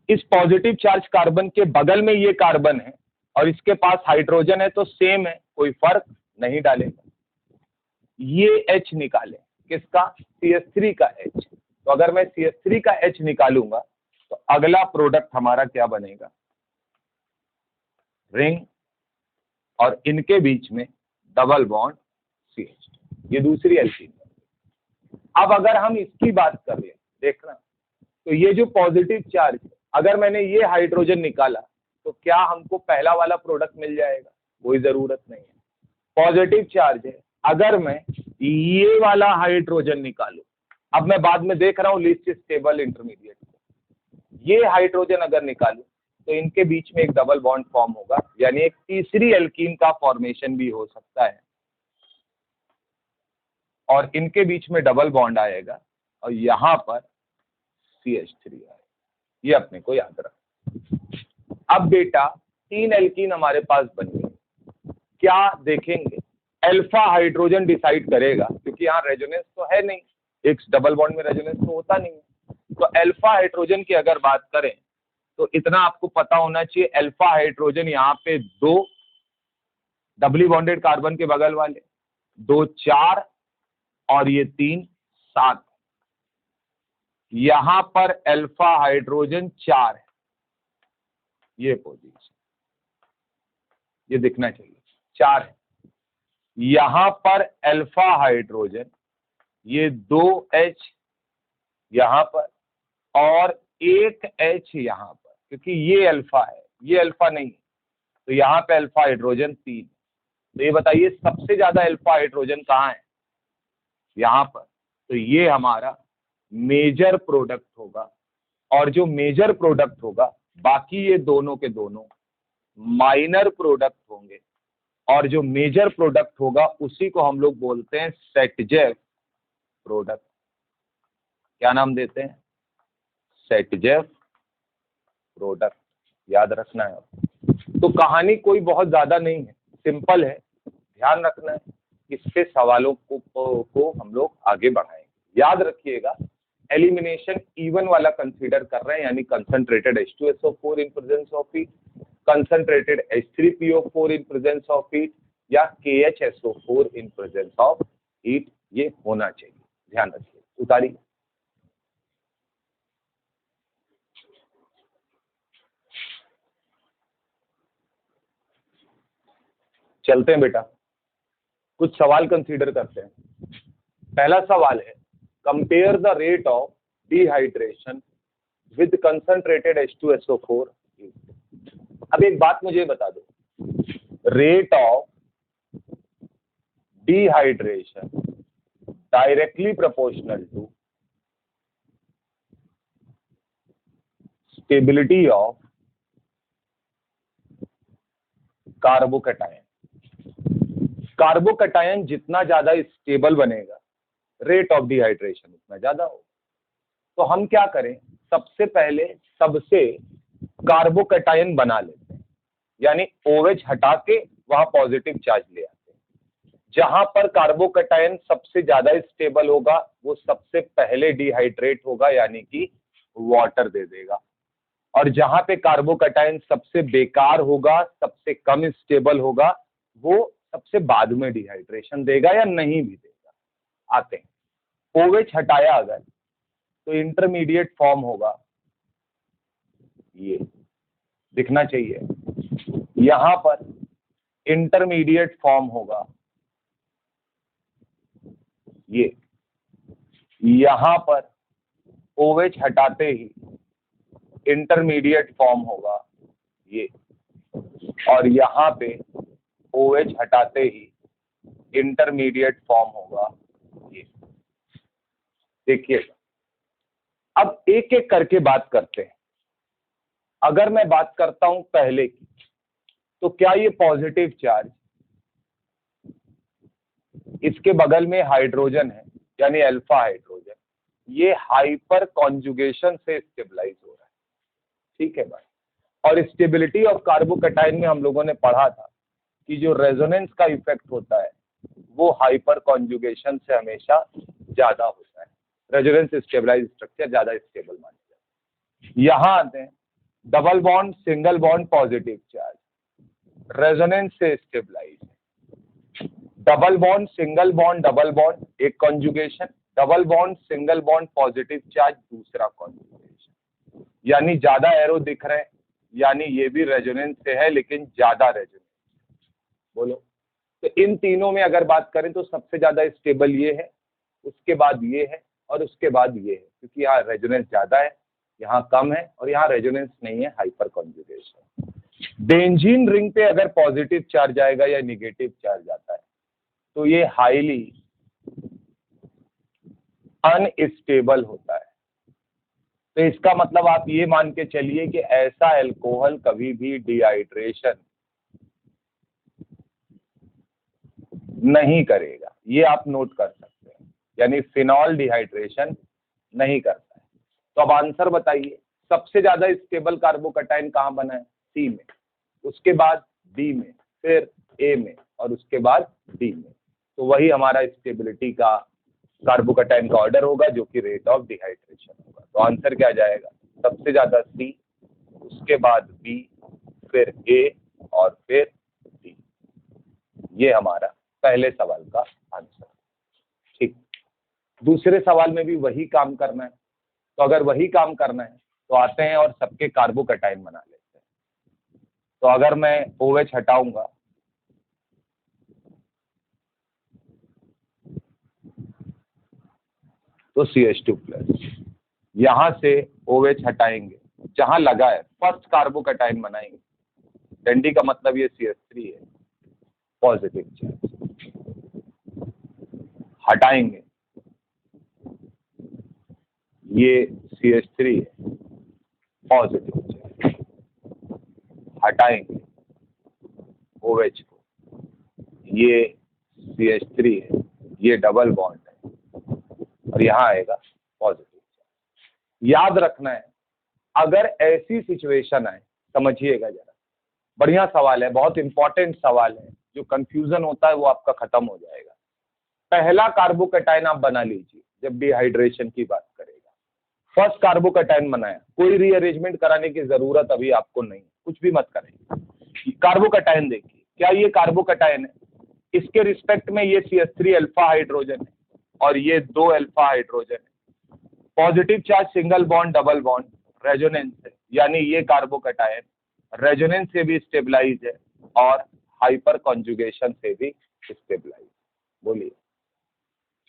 इस पॉजिटिव चार्ज कार्बन के बगल में ये कार्बन है और इसके पास हाइड्रोजन है तो सेम है, कोई फर्क नहीं डालेगा। ये H निकाले, किसका? CH3 का H। तो अगर मैं CH3 का H निकालूंगा तो अगला प्रोडक्ट हमारा क्या बनेगा? रिंग और इनके बीच में डबल बॉन्ड CH, ये दूसरी एल्कीन। अब अगर हम इसकी बात कर लें, देखना, तो ये जो पॉजिटिव चार्ज है, अगर मैंने ये हाइड्रोजन निकाला तो क्या हमको पहला वाला प्रोडक्ट मिल जाएगा? कोई जरूरत नहीं है। पॉजिटिव चार्ज है, अगर मैं ये वाला हाइड्रोजन निकालूं, अब मैं बाद में देख रहा हूं लीस्ट स्टेबल इंटरमीडिएट, ये हाइड्रोजन अगर निकालूं तो इनके बीच में एक डबल बॉन्ड फॉर्म होगा, यानी एक तीसरी एल्कीन का फॉर्मेशन भी हो सकता है और इनके बीच में डबल बॉन्ड आएगा और यहां पर CH3 आएगा। ये अपने को याद रख। अब बेटा 3 एल्कीन हमारे पास बन गए। क्या देखेंगे? अल्फा हाइड्रोजन डिसाइड करेगा, क्योंकि यहाँ रेजोनेंस तो है नहीं, एक डबल बॉन्ड में रेजोनेंस तो होता नहीं है। तो अल्फा हाइड्रोजन की अगर बात करें तो इतना आपको पता होना चाहिए, अल्फा हाइड्रोजन यहाँ पे 2 डबली बॉन्डेड कार्बन के बगल वाले, 2 4 और ये 3 7। यहां पर अल्फा हाइड्रोजन 4 है, ये पोजीशन, ये दिखना चाहिए 4 है। यहां पर अल्फा हाइड्रोजन ये 2H यहां पर और 1H यहां पर, क्योंकि ये अल्फा है, ये अल्फा नहीं है, तो यहां पे अल्फा हाइड्रोजन 3। तो ये बताइए सबसे ज्यादा अल्फा हाइड्रोजन कहाँ है? यहां पर। तो ये हमारा मेजर प्रोडक्ट होगा और जो मेजर प्रोडक्ट होगा, बाकी ये दोनों के दोनों माइनर प्रोडक्ट होंगे और जो मेजर प्रोडक्ट होगा उसी को हम लोग बोलते हैं सेटजेफ प्रोडक्ट। क्या नाम देते हैं? सेटजेफ प्रोडक्ट। याद रखना है आपको। तो कहानी कोई बहुत ज्यादा नहीं है, सिंपल है, ध्यान रखना है, इस पे सवालों को हम लोग आगे बढ़ाएंगे। याद रखिएगा, एलिमिनेशन इवन वाला कंसीडर कर रहे हैं, यानी concentrated H2SO4 in presence of heat, concentrated H3PO4 in presence of heat या KHSO4 in presence of heat, ये होना चाहिए। ध्यान रखिए। उतारिए। चलते हैं बेटा, कुछ सवाल कंसीडर करते हैं। पहला सवाल है, compare the rate of dehydration with concentrated H2SO4। अब एक बात मुझे बता दो, rate of dehydration directly proportional to stability of carbocation. Carbocation जितना ज्यादा स्टेबल बनेगा, रेट ऑफ डिहाइड्रेशन उतना ज्यादा होगा। तो हम क्या करें, सबसे पहले सबसे कार्बोकैटायन बना लेते हैं, यानी OH हटा के वहां पॉजिटिव चार्ज ले आते हैं। जहां पर कार्बोकैटायन सबसे ज्यादा स्टेबल होगा वो सबसे पहले डिहाइड्रेट होगा, यानी कि वाटर दे देगा। और जहां पे कार्बोकैटायन सबसे बेकार होगा, सबसे कम स्टेबल होगा, वो सबसे बाद में डिहाइड्रेशन देगा या नहीं भी देगा। आते हैं, OH हटाया अगर तो इंटरमीडिएट फॉर्म होगा, ये दिखना चाहिए, यहां पर इंटरमीडिएट फॉर्म होगा, ये यहां पर OH हटाते ही इंटरमीडिएट फॉर्म होगा, ये, और यहां पे OH हटाते ही इंटरमीडिएट फॉर्म होगा, ये। देखिएगा, अब एक एक करके बात करते हैं। अगर मैं बात करता हूं पहले की, तो क्या ये पॉजिटिव चार्ज, इसके बगल में हाइड्रोजन है यानी अल्फा हाइड्रोजन, ये हाइपर कॉन्जुगेशन से स्टेबलाइज हो रहा है, ठीक है भाई। और स्टेबिलिटी ऑफ कार्बोकैटायन में हम लोगों ने पढ़ा था कि जो रेजोनेंस का इफेक्ट होता है वो हाइपर कॉन्जुगेशन से हमेशा ज्यादा होता है। रेजोनेंस स्टेबलाइज स्ट्रक्चर ज्यादा स्टेबल माने जाते हैं। यहां आते हैं, double bond single bond positive charge, resonance से स्टेबलाइज है। Double bond single bond double bond एक conjugation, double bond single bond positive charge दूसरा कॉन्जुगेशन, यानी ज्यादा एरो दिख रहे हैं, यानी ये भी रेजोनेंस से है लेकिन ज्यादा रेजोनेंस। बोलो, तो इन तीनों में अगर बात करें तो सबसे ज्यादा स्टेबल ये है, उसके बाद ये है, और उसके बाद ये है, क्योंकि यहाँ रेजोनेंस ज्यादा है, यहाँ कम है, और यहाँ रेजोनेंस नहीं है, हाइपर कॉन्जुगेशन। बेंजीन रिंग पे अगर पॉजिटिव चार्ज आएगा या निगेटिव चार्ज आता है तो ये हाईली अनस्टेबल होता है। तो इसका मतलब आप ये मान के चलिए कि ऐसा अल्कोहल कभी भी डिहाइड्रेशन नहीं करेगा, ये आप नोट कर सकते हैं, यानी फिनॉल डिहाइड्रेशन नहीं करता है। तो अब आंसर बताइए, सबसे ज्यादा स्टेबल कार्बोकैटायन कहाँ बना है? सी में, उसके बाद बी में, फिर ए में, और उसके बाद डी में। तो वही हमारा स्टेबिलिटी का कार्बोकैटायन का ऑर्डर होगा, जो कि रेट ऑफ डिहाइड्रेशन होगा। तो आंसर क्या जाएगा? सबसे ज्यादा सी, उसके बाद बी, फिर ए, और फिर डी। ये हमारा पहले सवाल का आंसर। ठीक, दूसरे सवाल में भी वही काम करना है। तो अगर वही काम करना है तो आते हैं और सबके कार्बोकैटायन बना लेते हैं। तो अगर मैं OH हटाऊंगा तो CH2+, यहां से OH हटाएंगे, जहां लगा है फर्स्ट कार्बोकैटायन बनाएंगे, डंडी का मतलब ये CH3 है, पॉजिटिव चार्ज हटाएंगे, ये CH3 है, पॉजिटिव चार्ज हटाएंगे OH को, ये CH3 है, ये डबल बॉन्ड है, और यहां आएगा पॉजिटिव चार्ज। याद रखना है, अगर ऐसी सिचुएशन आए, समझिएगा जरा, बढ़िया सवाल है, बहुत इंपॉर्टेंट सवाल है, जो कंफ्यूजन होता है वो आपका खत्म हो जाएगा। पहला कार्बोकैटायन आप बना लीजिए जब डिहाइड्रेशन की बात करेगा। फर्स्ट कार्बोकैटायन बनाया, कोई रीअरेंजमेंट कराने की जरूरत अभी आपको नहीं, कुछ भी मत करें। कार्बोकैटायन देखिए, क्या ये कार्बोकैटायन है? इसके रिस्पेक्ट में ये CH3 अल्फा हाइड्रोजन है, और ये 2 अल्फा हाइड्रोजन है। Positive charge single bond double bond, resonance है, यानी ये कार्बोकैटायन रेजोनेंस से भी स्टेबलाइज है और हाइपर कॉन्जुगेशन से भी स्टेबलाइज। बोलिए,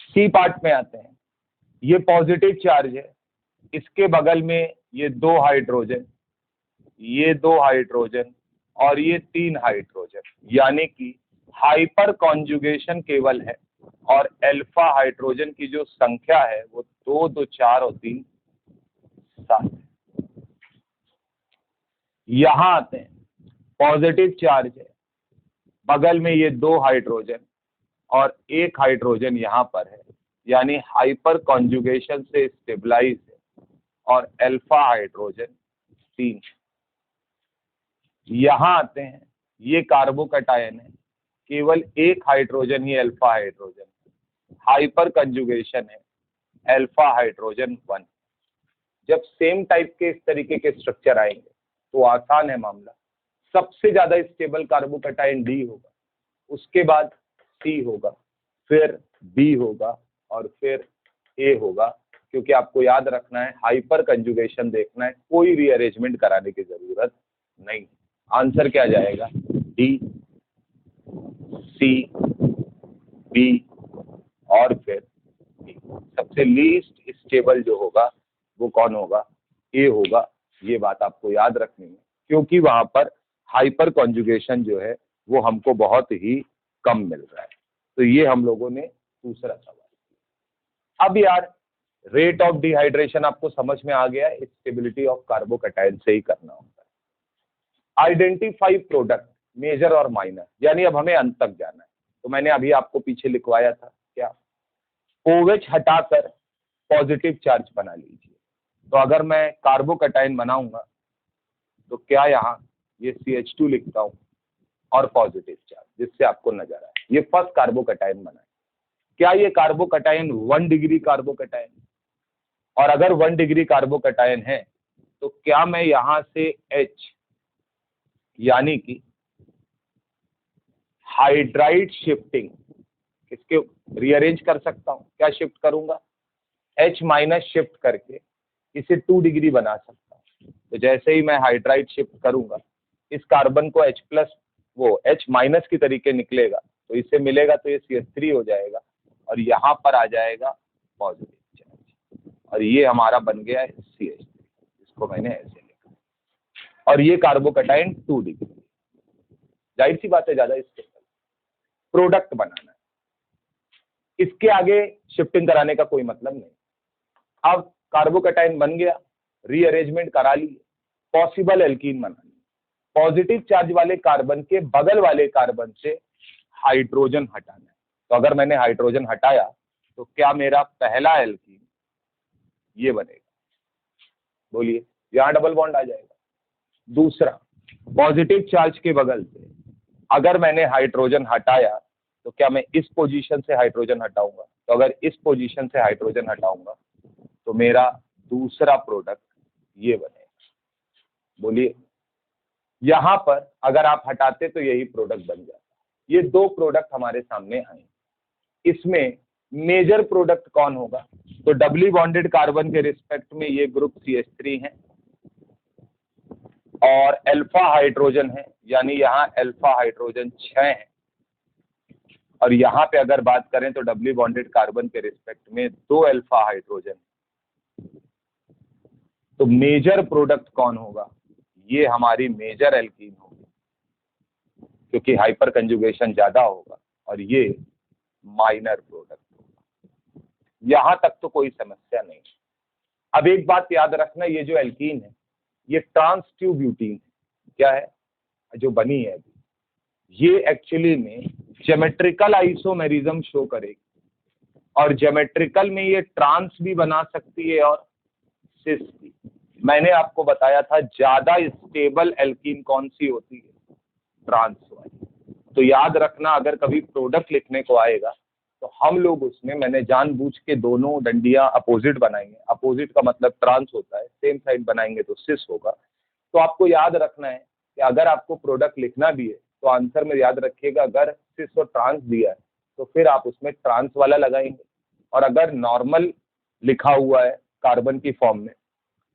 सी पार्ट में आते हैं। ये पॉजिटिव चार्ज है, इसके बगल में ये 2 हाइड्रोजन, ये 2 हाइड्रोजन, और ये 3 हाइड्रोजन, यानी कि हाइपर कॉन्जुगेशन केवल है, और अल्फा हाइड्रोजन की जो संख्या है वो 2, 2, 4 और 3, 7 है। यहां आते हैं, पॉजिटिव चार्ज है, बगल में ये 2 हाइड्रोजन और 1 हाइड्रोजन यहां पर है, यानी हाइपर कॉन्जुगेशन से स्टेबलाइज है, और अल्फा हाइड्रोजन 3। यहां आते हैं, ये कार्बोकैटायन है, केवल एक हाइड्रोजन ही अल्फा हाइड्रोजन, हाइपर कंजुगेशन है अल्फा हाइड्रोजन 1। जब सेम टाइप के इस तरीके के स्ट्रक्चर आएंगे तो आसान है मामला, सबसे ज्यादा स्टेबल कार्बोकैटायन डी होगा, उसके बाद सी होगा, फिर बी होगा और फिर ए होगा, क्योंकि आपको याद रखना है हाइपर कंजुगेशन देखना है, कोई रीअरेंजमेंट कराने की जरूरत नहीं। आंसर क्या जाएगा? डी, सी, बी और फिर डी। सबसे लीस्ट स्टेबल जो होगा वो कौन होगा? ए होगा। ये बात आपको याद रखनी है, क्योंकि वहां पर हाइपर कॉन्जुगेशन जो है वो हमको बहुत ही कम मिल रहा है। तो ये हम लोगों ने दूसरा सवाल किया। अब यार रेट ऑफ डिहाइड्रेशन आपको समझ में आ गया है, स्टेबिलिटी ऑफ कार्बोकैटायन से ही करना होता है। आइडेंटिफाई प्रोडक्ट मेजर और माइनर, यानी अब हमें अंत तक जाना है। तो मैंने अभी आपको पीछे लिखवाया था क्या, OH हटाकर पॉजिटिव चार्ज बना लीजिए। तो अगर मैं कार्बोकैटायन बनाऊंगा तो क्या यहाँ ये CH2 लिखता हूं और पॉजिटिव चार्ज, जिससे आपको नजर आए ये फर्स्ट कार्बोकैटायन बना है। क्या ये कार्बोकैटायन 1 डिग्री कार्बोकैटायन? और अगर 1 डिग्री कार्बोकैटायन है तो क्या मैं यहां से H यानी कि हाइड्राइड शिफ्टिंग इसके रीअरेंज कर सकता हूं? क्या शिफ्ट करूंगा? H माइनस शिफ्ट करके इसे 2 डिग्री बना सकता हूं। तो जैसे ही मैं हाइड्राइड शिफ्ट करूंगा, इस कार्बन को H प्लस वो H माइनस की तरीके निकलेगा, तो इससे मिलेगा तो ये CH3 हो जाएगा और यहाँ पर आ जाएगा पॉजिटिव चार्ज, और ये हमारा बन गया है CH3। इसको मैंने ऐसे लिखा, और ये कार्बोकैटायन 2 डिग्री। जाहिर सी बात है, ज्यादा इसके प्रोडक्ट बनाना है, इसके आगे शिफ्टिंग कराने का कोई मतलब नहीं। अब कार्बोकैटायन बन गया, रीअरेंजमेंट करा लिए, पॉसिबल एल्कीन बना लिए। पॉजिटिव चार्ज वाले कार्बन के बगल वाले कार्बन से हाइड्रोजन हटाना है। तो अगर मैंने हाइड्रोजन हटाया तो क्या मेरा पहला एल्कीन ये बनेगा? बोलिए, यहां डबल बॉन्ड आ जाएगा। दूसरा, पॉजिटिव चार्ज के बगल से अगर मैंने हाइड्रोजन हटाया तो क्या मैं इस पोजीशन से हाइड्रोजन हटाऊंगा? तो अगर इस पोजीशन से हाइड्रोजन हटाऊंगा तो मेरा दूसरा प्रोडक्ट ये बनेगा। बोलिए, यहां पर अगर आप हटाते तो यही प्रोडक्ट बन जाता। ये 2 प्रोडक्ट हमारे सामने आए। इसमें मेजर प्रोडक्ट कौन होगा? तो डबली बॉन्डेड कार्बन के रिस्पेक्ट में ये ग्रुप CH3 है और अल्फा हाइड्रोजन है, यानी यहाँ अल्फा हाइड्रोजन 6 है। और यहाँ पे अगर बात करें तो डबली बॉन्डेड कार्बन के रिस्पेक्ट में 2 अल्फा हाइड्रोजन। तो मेजर प्रोडक्ट कौन होगा? ये हमारी मेजर एल्कीन होगी, क्योंकि हाइपर कंजुगेशन ज्यादा होगा, और ये माइनर प्रोडक्ट होगा। यहां तक तो कोई समस्या नहीं। अब एक बात याद रखना, ये जो एल्कीन है ये ट्रांस ट्यू ब्यूटीन क्या है जो बनी है अभी, ये एक्चुअली में ज्योमेट्रिकल आइसोमेरिज्म शो करेगी, और ज्योमेट्रिकल में ये ट्रांस भी बना सकती है और सिस भी। मैंने आपको बताया था ज्यादा स्टेबल एल्कीन कौन सी होती है? ट्रांस वाली। तो याद रखना, अगर कभी प्रोडक्ट लिखने को आएगा तो हम लोग उसमें, मैंने जानबूझ के दोनों डंडियां अपोजिट बनाएंगे। अपोजिट का मतलब ट्रांस होता है, सेम साइड बनाएंगे तो सिस होगा। तो आपको याद रखना है कि अगर आपको प्रोडक्ट लिखना भी है तो आंसर में याद रखिएगा, अगर सिस और ट्रांस दिया है तो फिर आप उसमें ट्रांस वाला लगाएंगे, और अगर नॉर्मल लिखा हुआ है कार्बन की फॉर्म में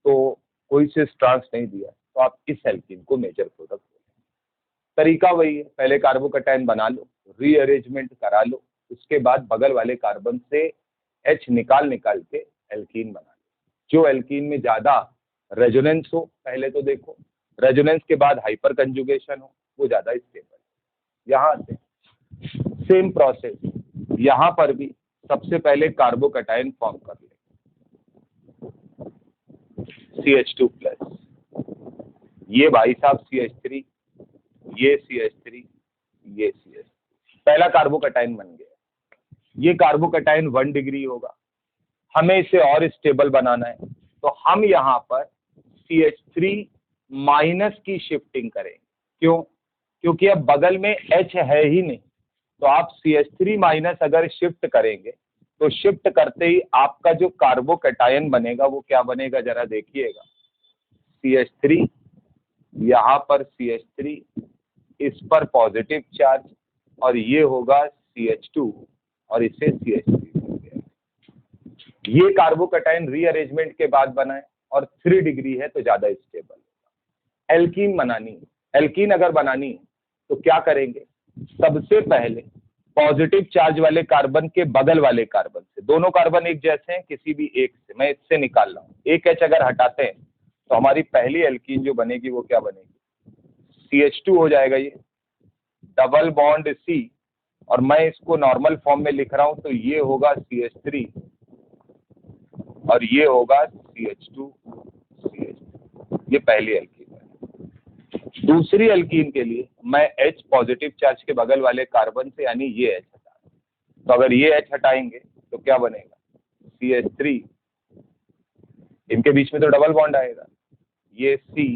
तो कोई सिस ट्रांस नहीं दिया तो आप इस एल्कीन को मेजर प्रोडक्ट बोलेंगे। तरीका वही है, पहले कार्बोकैटायन बना लो, रीअरेंजमेंट करा लो, उसके बाद बगल वाले कार्बन से H निकाल के एल्कीन बना लो। जो एल्कीन में ज्यादा रेजोनेंस हो, पहले तो देखो, रेजोनेंस के बाद हाइपर कंजुगेशन हो, वो ज्यादा स्टेबल। यहाँ से सेम प्रोसेस, यहाँ पर भी सबसे पहले कार्बोकैटायन फॉर्म कर ले, CH2 प्लस, ये भाई साहब CH3, ये CH3, ये CH3, पहला कार्बोकैटायन बन गया। ये कार्बोकैटायन 1 डिग्री होगा, हमें इसे और स्टेबल बनाना है, तो हम यहाँ पर CH3 माइनस की शिफ्टिंग करेंगे। क्यों? क्योंकि अब बगल में H है ही नहीं, तो आप CH3 माइनस अगर शिफ्ट करेंगे तो शिफ्ट करते ही आपका जो कार्बोकैटायन बनेगा वो क्या बनेगा जरा देखिएगा। CH3, यहाँ पर CH3, इस पर पॉजिटिव चार्ज, और ये होगा CH2 और इसे CH3 हो गया। ये कार्बोकैटायन रीअरेंजमेंट के बाद बना है और 3 डिग्री है तो ज्यादा स्टेबल होगा। एल्कीन बनानी है, एल्कीन अगर बनानी है तो क्या करेंगे, सबसे पहले पॉजिटिव चार्ज वाले कार्बन के बगल वाले कार्बन से, दोनों कार्बन एक जैसे हैं, किसी भी एक से, मैं इससे निकाल रहा हूँ, एक H अगर हटाते हैं तो हमारी पहली एल्कीन जो बनेगी वो क्या बनेगी, CH2 हो जाएगा। ये डबल बॉन्ड C, और मैं इसको नॉर्मल फॉर्म में लिख रहा हूं तो ये होगा CH3 और ये होगा CH2 CH3। ये पहली एल्कीन है। दूसरी एल्कीन के लिए मैं H पॉजिटिव चार्ज के बगल वाले कार्बन से, यानी ये H हटा, तो अगर ये H हटाएंगे तो क्या बनेगा, CH3, इनके बीच में तो डबल बॉन्ड आएगा, ये C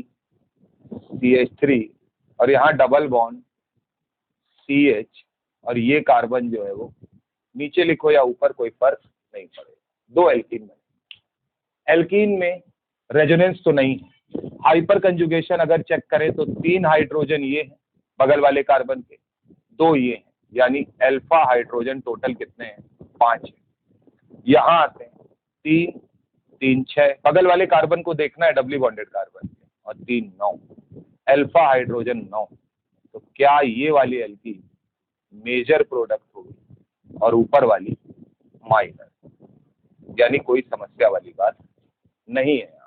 CH3 और यहाँ डबल बॉन्ड CH, और ये कार्बन जो है वो नीचे लिखो या ऊपर कोई फर्क नहीं पड़ेगा, 2 एल्कीन में। एल्कीन में रेजोनेंस तो नहीं है, हाइपर कंजुगेशन अगर चेक करें तो 3 हाइड्रोजन ये हैं बगल वाले कार्बन के, 2 ये हैं, यानी अल्फा हाइड्रोजन टोटल कितने हैं, 5 है। यहाँ आते हैं 3 3 6, बगल वाले कार्बन को देखना है डबली बॉन्डेड कार्बन के, और 3 9, अल्फा हाइड्रोजन 9। तो क्या ये वाली एल्कीन मेजर प्रोडक्ट होगी और ऊपर वाली माइनर, यानी कोई समस्या वाली बात नहीं है।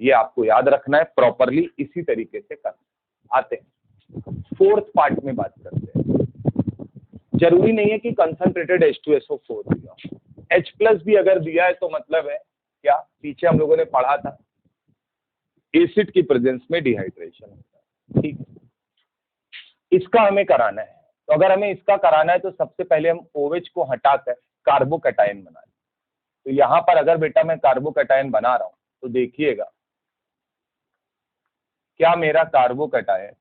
ये आपको याद रखना है, प्रॉपरली इसी तरीके से करना। आते हैं 4th पार्ट में बात करते हैं। जरूरी नहीं है कि कंसंट्रेटेड H2SO4 दिया, H+ भी अगर दिया है तो मतलब है क्या, पीछे हम लोगों ने पढ़ा था एसिड की प्रेजेंस में डिहाइड्रेशन होता है, ठीक है। इसका हमें कराना है, तो अगर हमें इसका कराना है तो सबसे पहले हम OH को हटाकर कार्बोकैटायन बना लें। तो यहाँ पर अगर बेटा मैं कार्बोकैटायन बना रहा हूँ तो देखिएगा क्या मेरा कार्बोकैटायन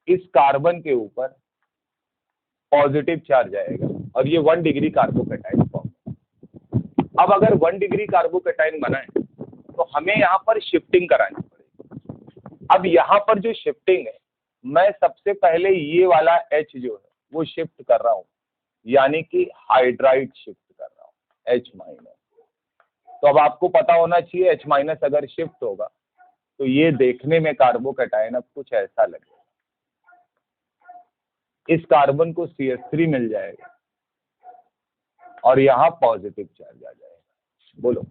इस कार्बन के ऊपर पॉजिटिव चार्ज आएगा और ये 1 डिग्री कार्बोकैटायन फॉर्म। अब अगर 1 डिग्री कार्बोकैटायन बना है तो हमें यहाँ पर शिफ्टिंग करानी पड़ेगी। अब यहाँ पर जो शिफ्टिंग है, मैं सबसे पहले ये वाला H जो है वो शिफ्ट कर रहा हूँ, यानी कि हाइड्राइड शिफ्ट कर रहा हूँ H-। तो अब आपको पता होना चाहिए H- अगर शिफ्ट होगा तो ये देखने में कार्बोकैटायन अब कुछ ऐसा लगेगा। इस कार्बन को CH3 मिल जाएगा और यहाँ पॉजिटिव चार्ज आ जाएगा। बोलो,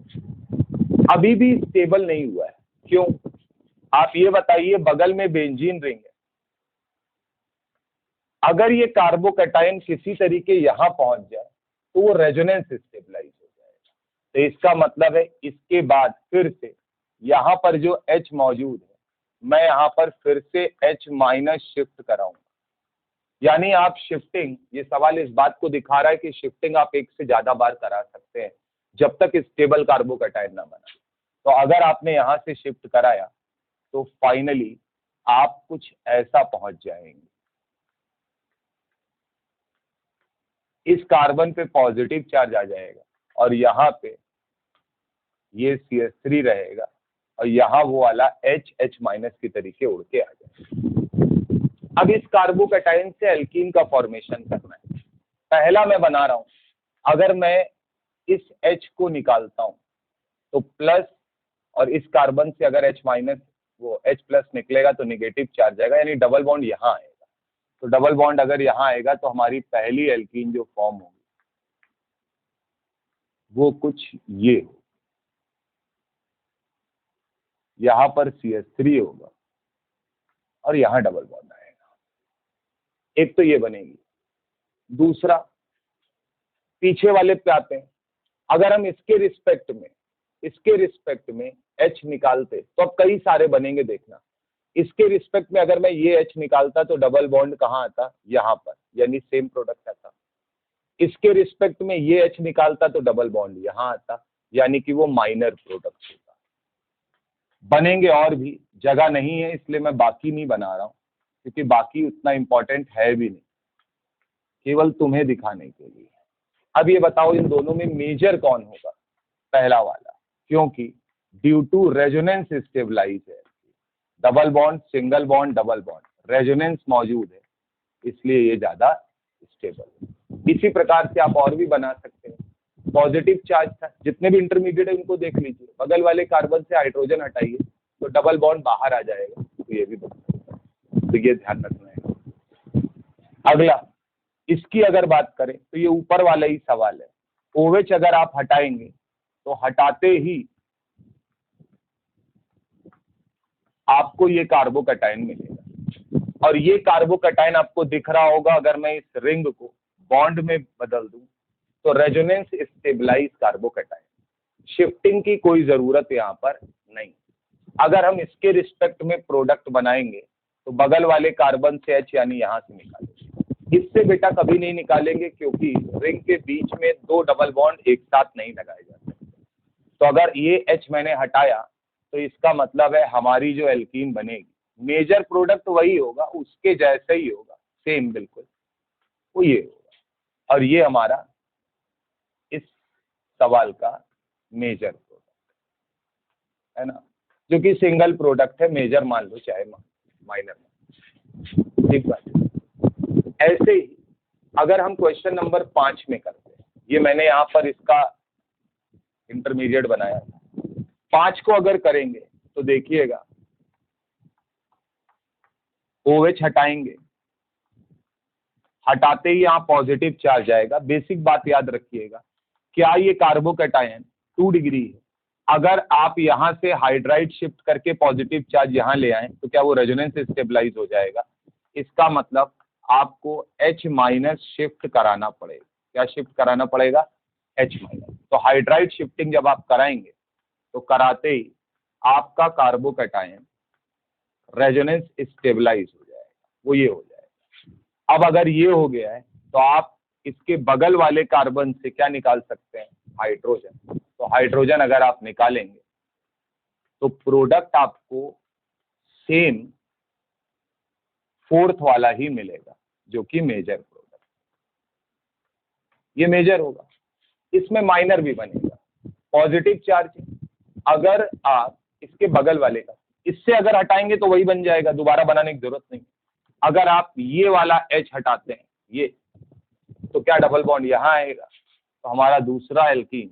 अभी भी स्टेबल नहीं हुआ है, क्यों? आप ये बताइए, बगल में बेंजीन रिंग है, अगर ये कार्बोकैटायन किसी तरीके यहाँ पहुंच जाए तो वो रेजोनेंस स्टेबलाइज हो जाएगा। तो इसका मतलब है इसके बाद फिर से यहाँ पर जो H मौजूद है, मैं यहाँ पर फिर से H- शिफ्ट कराऊंगा। यानी आप शिफ्टिंग, ये सवाल इस बात को दिखा रहा है कि शिफ्टिंग आप एक से ज्यादा बार करा सकते हैं जब तक स्टेबल कार्बोकैटायन ना बना। तो अगर आपने यहाँ से शिफ्ट कराया तो फाइनली आप कुछ ऐसा पहुंच जाएंगे, इस कार्बन पे पॉजिटिव चार्ज आ जाएगा और यहाँ पे ये CH3 रहेगा और यहाँ वो वाला H की तरीके उड़ के आ जाएगा। अब इस कार्बोकैटायन से एल्कीन का फॉर्मेशन करना है। पहला मैं बना रहा हूं, अगर मैं इस H को निकालता हूं तो प्लस, और इस कार्बन से अगर H- वो H+ निकलेगा तो निगेटिव चार्ज आएगा, यानी डबल बॉन्ड यहाँ आएगा। तो डबल बॉन्ड अगर यहाँ आएगा तो हमारी पहली एल्कीन जो फॉर्म होगी वो कुछ ये, यहाँ पर CH3 होगा और यहाँ डबल बॉन्ड आएगा। एक तो ये बनेगी। दूसरा, पीछे वाले पे आते हैं, अगर हम इसके रिस्पेक्ट में H निकालते तो अब कई सारे बनेंगे, देखना। इसके रिस्पेक्ट में अगर मैं ये H निकालता तो डबल बॉन्ड कहाँ आता, यहाँ पर, यानी सेम प्रोडक्ट आता। इसके रिस्पेक्ट में ये H निकालता तो डबल बॉन्ड यहाँ आता, यानी कि वो माइनर प्रोडक्ट होता। बनेंगे और भी, जगह नहीं है इसलिए मैं बाकी नहीं बना रहा हूँ, क्योंकि बाकी उतना इंपॉर्टेंट है भी नहीं। केवल तुम्हें दिखाने के लिए। अब ये बताओ इन दोनों में मेजर कौन होगा? पहला वाला, क्योंकि ड्यू टू रेजोनेंस स्टेबलाइज है, double bond single bond double bond resonance मौजूद है, इसलिए ये ज्यादा स्टेबल। इसी प्रकार से आप और भी बना सकते हैं। पॉजिटिव चार्ज था, जितने भी इंटरमीडिएट है उनको देख लीजिए, बगल वाले कार्बन से हाइड्रोजन हटाइए तो डबल बॉन्ड बाहर आ जाएगा, तो ये भी बन सकता है। तो ये ध्यान रखना है। अगला, इसकी अगर बात करें तो ये ऊपर वाला ही सवाल है। OH अगर आप हटाएंगे तो हटाते ही आपको ये कार्बोकैटायन मिलेगा, और ये कार्बोकैटायन आपको दिख रहा होगा। अगर मैं इस रिंग को बॉन्ड में बदल दूं तो रेजोनेंस स्टेबलाइज कार्बोकैटायन, शिफ्टिंग की कोई जरूरत यहाँ पर नहीं। अगर हम इसके रिस्पेक्ट में प्रोडक्ट बनाएंगे तो बगल वाले कार्बन से H यानी यहाँ से निकालेंगे, इससे बेटा कभी नहीं निकालेंगे, क्योंकि रिंग के बीच में दो डबल बॉन्ड एक साथ नहीं लगाए जा सकते। तो अगर ये H मैंने हटाया तो इसका मतलब है हमारी जो एल्कीन बनेगी, मेजर प्रोडक्ट वही होगा, उसके जैसे ही होगा, सेम बिल्कुल वो ये होगा। और ये हमारा इस सवाल का मेजर प्रोडक्ट है ना, जो कि सिंगल प्रोडक्ट है, मेजर मान लो चाहे माइनर मान, ठीक बात। ऐसे ही अगर हम क्वेश्चन नंबर 5 में करते हैं, ये मैंने यहाँ पर इसका इंटरमीडिएट बनाया था। 5 को अगर करेंगे तो देखिएगा, OH हटाएंगे, हटाते ही यहाँ पॉजिटिव चार्ज आएगा। बेसिक बात याद रखिएगा, क्या ये कार्बोकैटायन 2 डिग्री है, अगर आप यहाँ से हाइड्राइड शिफ्ट करके पॉजिटिव चार्ज यहाँ ले आए तो क्या वो रेजोनेंस स्टेबलाइज हो जाएगा? इसका मतलब आपको H माइनस शिफ्ट कराना पड़ेगा। क्या शिफ्ट कराना पड़ेगा? H minus. तो हाइड्राइड शिफ्टिंग जब आप कराएंगे तो कराते ही आपका कार्बोकैटायन रेजोनेंस स्टेबलाइज हो जाएगा, वो ये हो जाएगा। अब अगर ये हो गया है तो आप इसके बगल वाले कार्बन से क्या निकाल सकते हैं? हाइड्रोजन। तो हाइड्रोजन अगर आप निकालेंगे तो प्रोडक्ट आपको सेम 4th वाला ही मिलेगा, जो कि मेजर प्रोडक्ट, ये मेजर होगा। इसमें माइनर भी बनेगा, पॉजिटिव चार्ज। अगर आप इसके बगल वाले का, इससे अगर हटाएंगे तो वही बन जाएगा, दोबारा बनाने की जरूरत नहीं। अगर आप ये वाला H हटाते हैं ये, तो क्या डबल बॉन्ड यहाँ आएगा, तो हमारा दूसरा एल्कीन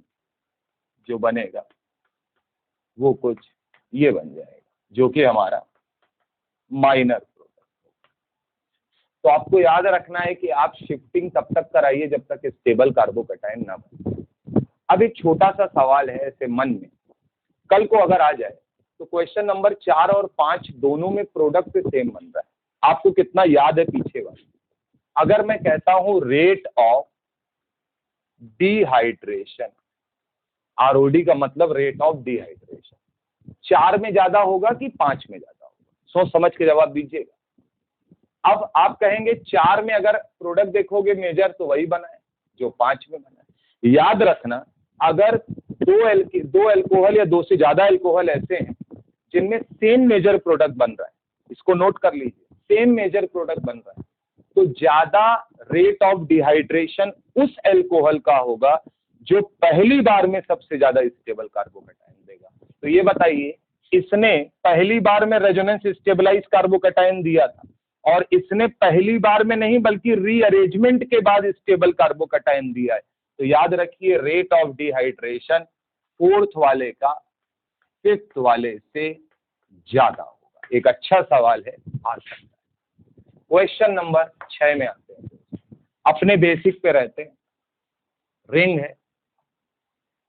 जो बनेगा वो कुछ ये बन जाएगा, जो कि हमारा माइनर प्रोडक्ट। तो आपको याद रखना है कि आप शिफ्टिंग तब तक कराइए जब तक स्टेबल कार्बोकैटायन ना बने। अब एक छोटा सा सवाल है ऐसे मन में, कल को अगर आ जाए तो क्वेश्चन नंबर 4 और 5 दोनों में प्रोडक्ट सेम बन रहा है, आपको कितना याद है पीछे वाला? अगर मैं कहता हूं रेट ऑफ डिहाइड्रेशन, ROD का मतलब रेट ऑफ डिहाइड्रेशन, 4 में ज्यादा होगा कि 5 में ज्यादा होगा? सोच समझ के जवाब दीजिएगा। अब आप कहेंगे 4 में अगर प्रोडक्ट देखोगे मेजर तो वही बना है जो 5 में बना है। याद रखना, अगर दो अल्कोहल या 2 से ज्यादा अल्कोहल ऐसे हैं जिनमें सेम मेजर प्रोडक्ट बन रहा है, इसको नोट कर लीजिए, सेम मेजर प्रोडक्ट बन रहा है, तो ज्यादा रेट ऑफ डिहाइड्रेशन उस अल्कोहल का होगा जो पहली बार में सबसे ज्यादा स्टेबल कार्बोकैटायन देगा। तो ये बताइए, इसने पहली बार में रेजोनेंस स्टेबलाइज कार्बोकैटायन दिया था, और इसने पहली बार में नहीं बल्कि रीअरेंजमेंट के बाद स्टेबल कार्बोकैटायन दिया है। तो याद रखिए, रेट ऑफ डिहाइड्रेशन 4th वाले का 5th वाले से ज्यादा होगा। एक अच्छा सवाल है, आ सकता है। क्वेश्चन नंबर 6 में आते हैं, अपने बेसिक पे रहते हैं। रिंग है,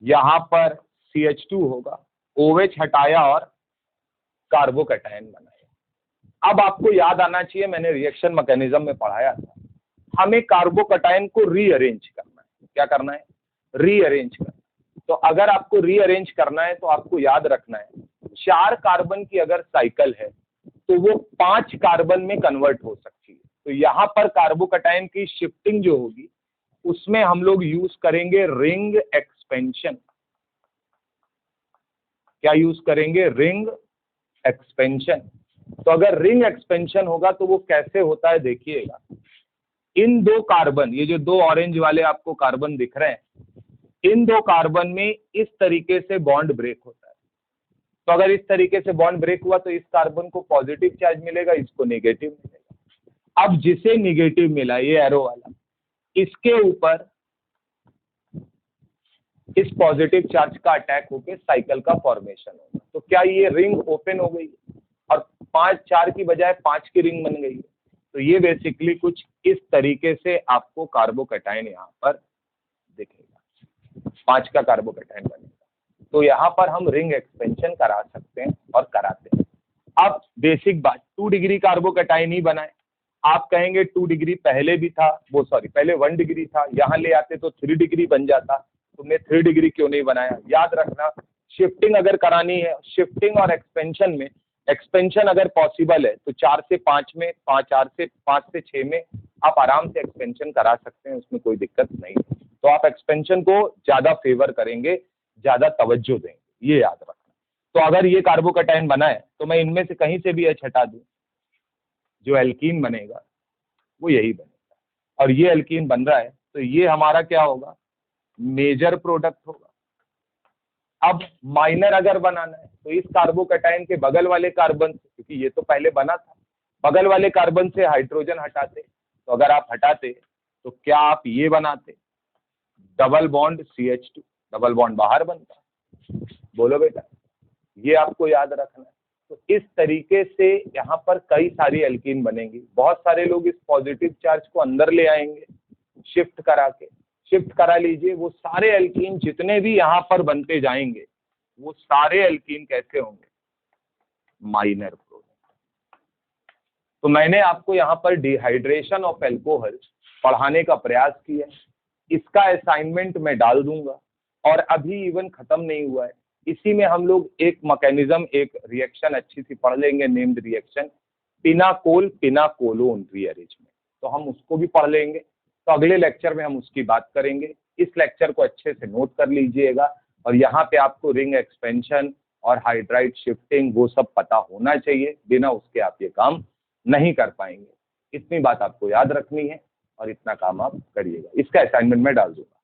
यहां पर CH2 होगा, OH हटाया और कार्बोकैटायन बनाया। अब आपको याद आना चाहिए, मैंने रिएक्शन मैकेनिज्म में पढ़ाया था, हमें कार्बोकैटायन को रीअरेंज करना है। क्या करना है? रीअरेंज करना। तो अगर आपको रीअरेंज करना है तो आपको याद रखना है, 4 कार्बन की अगर साइकिल है तो वो 5 कार्बन में कन्वर्ट हो सकती है। तो यहाँ पर कार्बोकैटायन की शिफ्टिंग जो होगी उसमें हम लोग यूज करेंगे रिंग एक्सपेंशन। क्या यूज करेंगे? Ring expansion. तो अगर रिंग एक्सपेंशन होगा तो वो कैसे होता है देखिएगा। इन दो कार्बन, ये जो दो ऑरेंज वाले आपको कार्बन दिख रहे हैं, इन दो कार्बन में इस तरीके से बॉन्ड ब्रेक होता है। तो अगर इस तरीके से बॉन्ड ब्रेक हुआ तो इस कार्बन को पॉजिटिव चार्ज मिलेगा, इसको नेगेटिव मिलेगा। अब जिसे नेगेटिव मिला, ये एरो वाला, इसके ऊपर इस पॉजिटिव चार्ज का अटैक होकर साइकिल का फॉर्मेशन होगा। तो क्या ये रिंग ओपन हो गई और 5-4 की बजाय 5 की रिंग बन गई है। तो ये बेसिकली कुछ इस तरीके से आपको कार्बोकैटायन यहाँ पर दिखेगा, 5 का कार्बोकैटायन बनेगा। तो यहाँ पर हम रिंग एक्सपेंशन करा सकते हैं और कराते हैं। अब बेसिक बात, 2 डिग्री कार्बोकैटायन ही बनाए। आप कहेंगे 2 डिग्री पहले भी था, वो सॉरी पहले 1 डिग्री था, यहाँ ले आते तो 3 डिग्री बन जाता, तुमने 3 डिग्री क्यों नहीं बनाया। याद रखना, शिफ्टिंग अगर करानी है, शिफ्टिंग और एक्सपेंशन में, एक्सपेंशन अगर पॉसिबल है तो 4 से 5 में, 5 से 6 में आप आराम से एक्सपेंशन करा सकते हैं, उसमें कोई दिक्कत नहीं। तो आप एक्सपेंशन को ज्यादा फेवर करेंगे, ज्यादा तवज्जो देंगे, ये याद रखना। तो अगर ये कार्बोकैटायन बना है तो मैं इनमें से कहीं से भी एच हटा दूं, जो एल्कीन बनेगा वो यही बनेगा। और ये एल्कीन बन रहा है तो ये हमारा क्या होगा, मेजर प्रोडक्ट होगा। अब माइनर अगर बनाना है तो इस कार्बोकैटायन के बगल वाले कार्बन से, क्योंकि ये तो पहले बना था, बगल वाले कार्बन से हाइड्रोजन हटाते। तो अगर आप हटाते तो क्या आप ये बनाते, double bond CH2, double bond बाहर बनता। बोलो बेटा, ये आपको याद रखना है। तो इस तरीके से यहाँ पर कई सारी एल्कीन बनेंगी। बहुत सारे लोग इस पॉजिटिव चार्ज को अंदर ले आएंगे, शिफ्ट करा के, शिफ्ट करा लीजिए, वो सारे एल्कीन जितने भी यहाँ पर बनते जाएंगे वो सारे एल्कीन कैसे होंगे, माइनर प्रोडक्ट। तो मैंने आपको यहाँ पर डिहाइड्रेशन ऑफ एल्कोहल पढ़ाने का प्रयास किया। इसका असाइनमेंट मैं डाल दूंगा और अभी इवन खत्म नहीं हुआ है। इसी में हम लोग एक मैकेनिज्म, एक रिएक्शन अच्छी सी पढ़ लेंगे, नेम्ड रिएक्शन पिनाकोल पिनाकोलोन रीअरेंजमेंट, तो हम उसको भी पढ़ लेंगे। तो अगले लेक्चर में हम उसकी बात करेंगे। इस लेक्चर को अच्छे से नोट कर लीजिएगा और यहाँ पे आपको रिंग एक्सपेंशन और हाइड्राइड शिफ्टिंग वो सब पता होना चाहिए, बिना उसके आप ये काम नहीं कर पाएंगे। इतनी बात आपको याद रखनी है और इतना काम आप करिएगा। इसका असाइनमेंट मैं डाल दूंगा।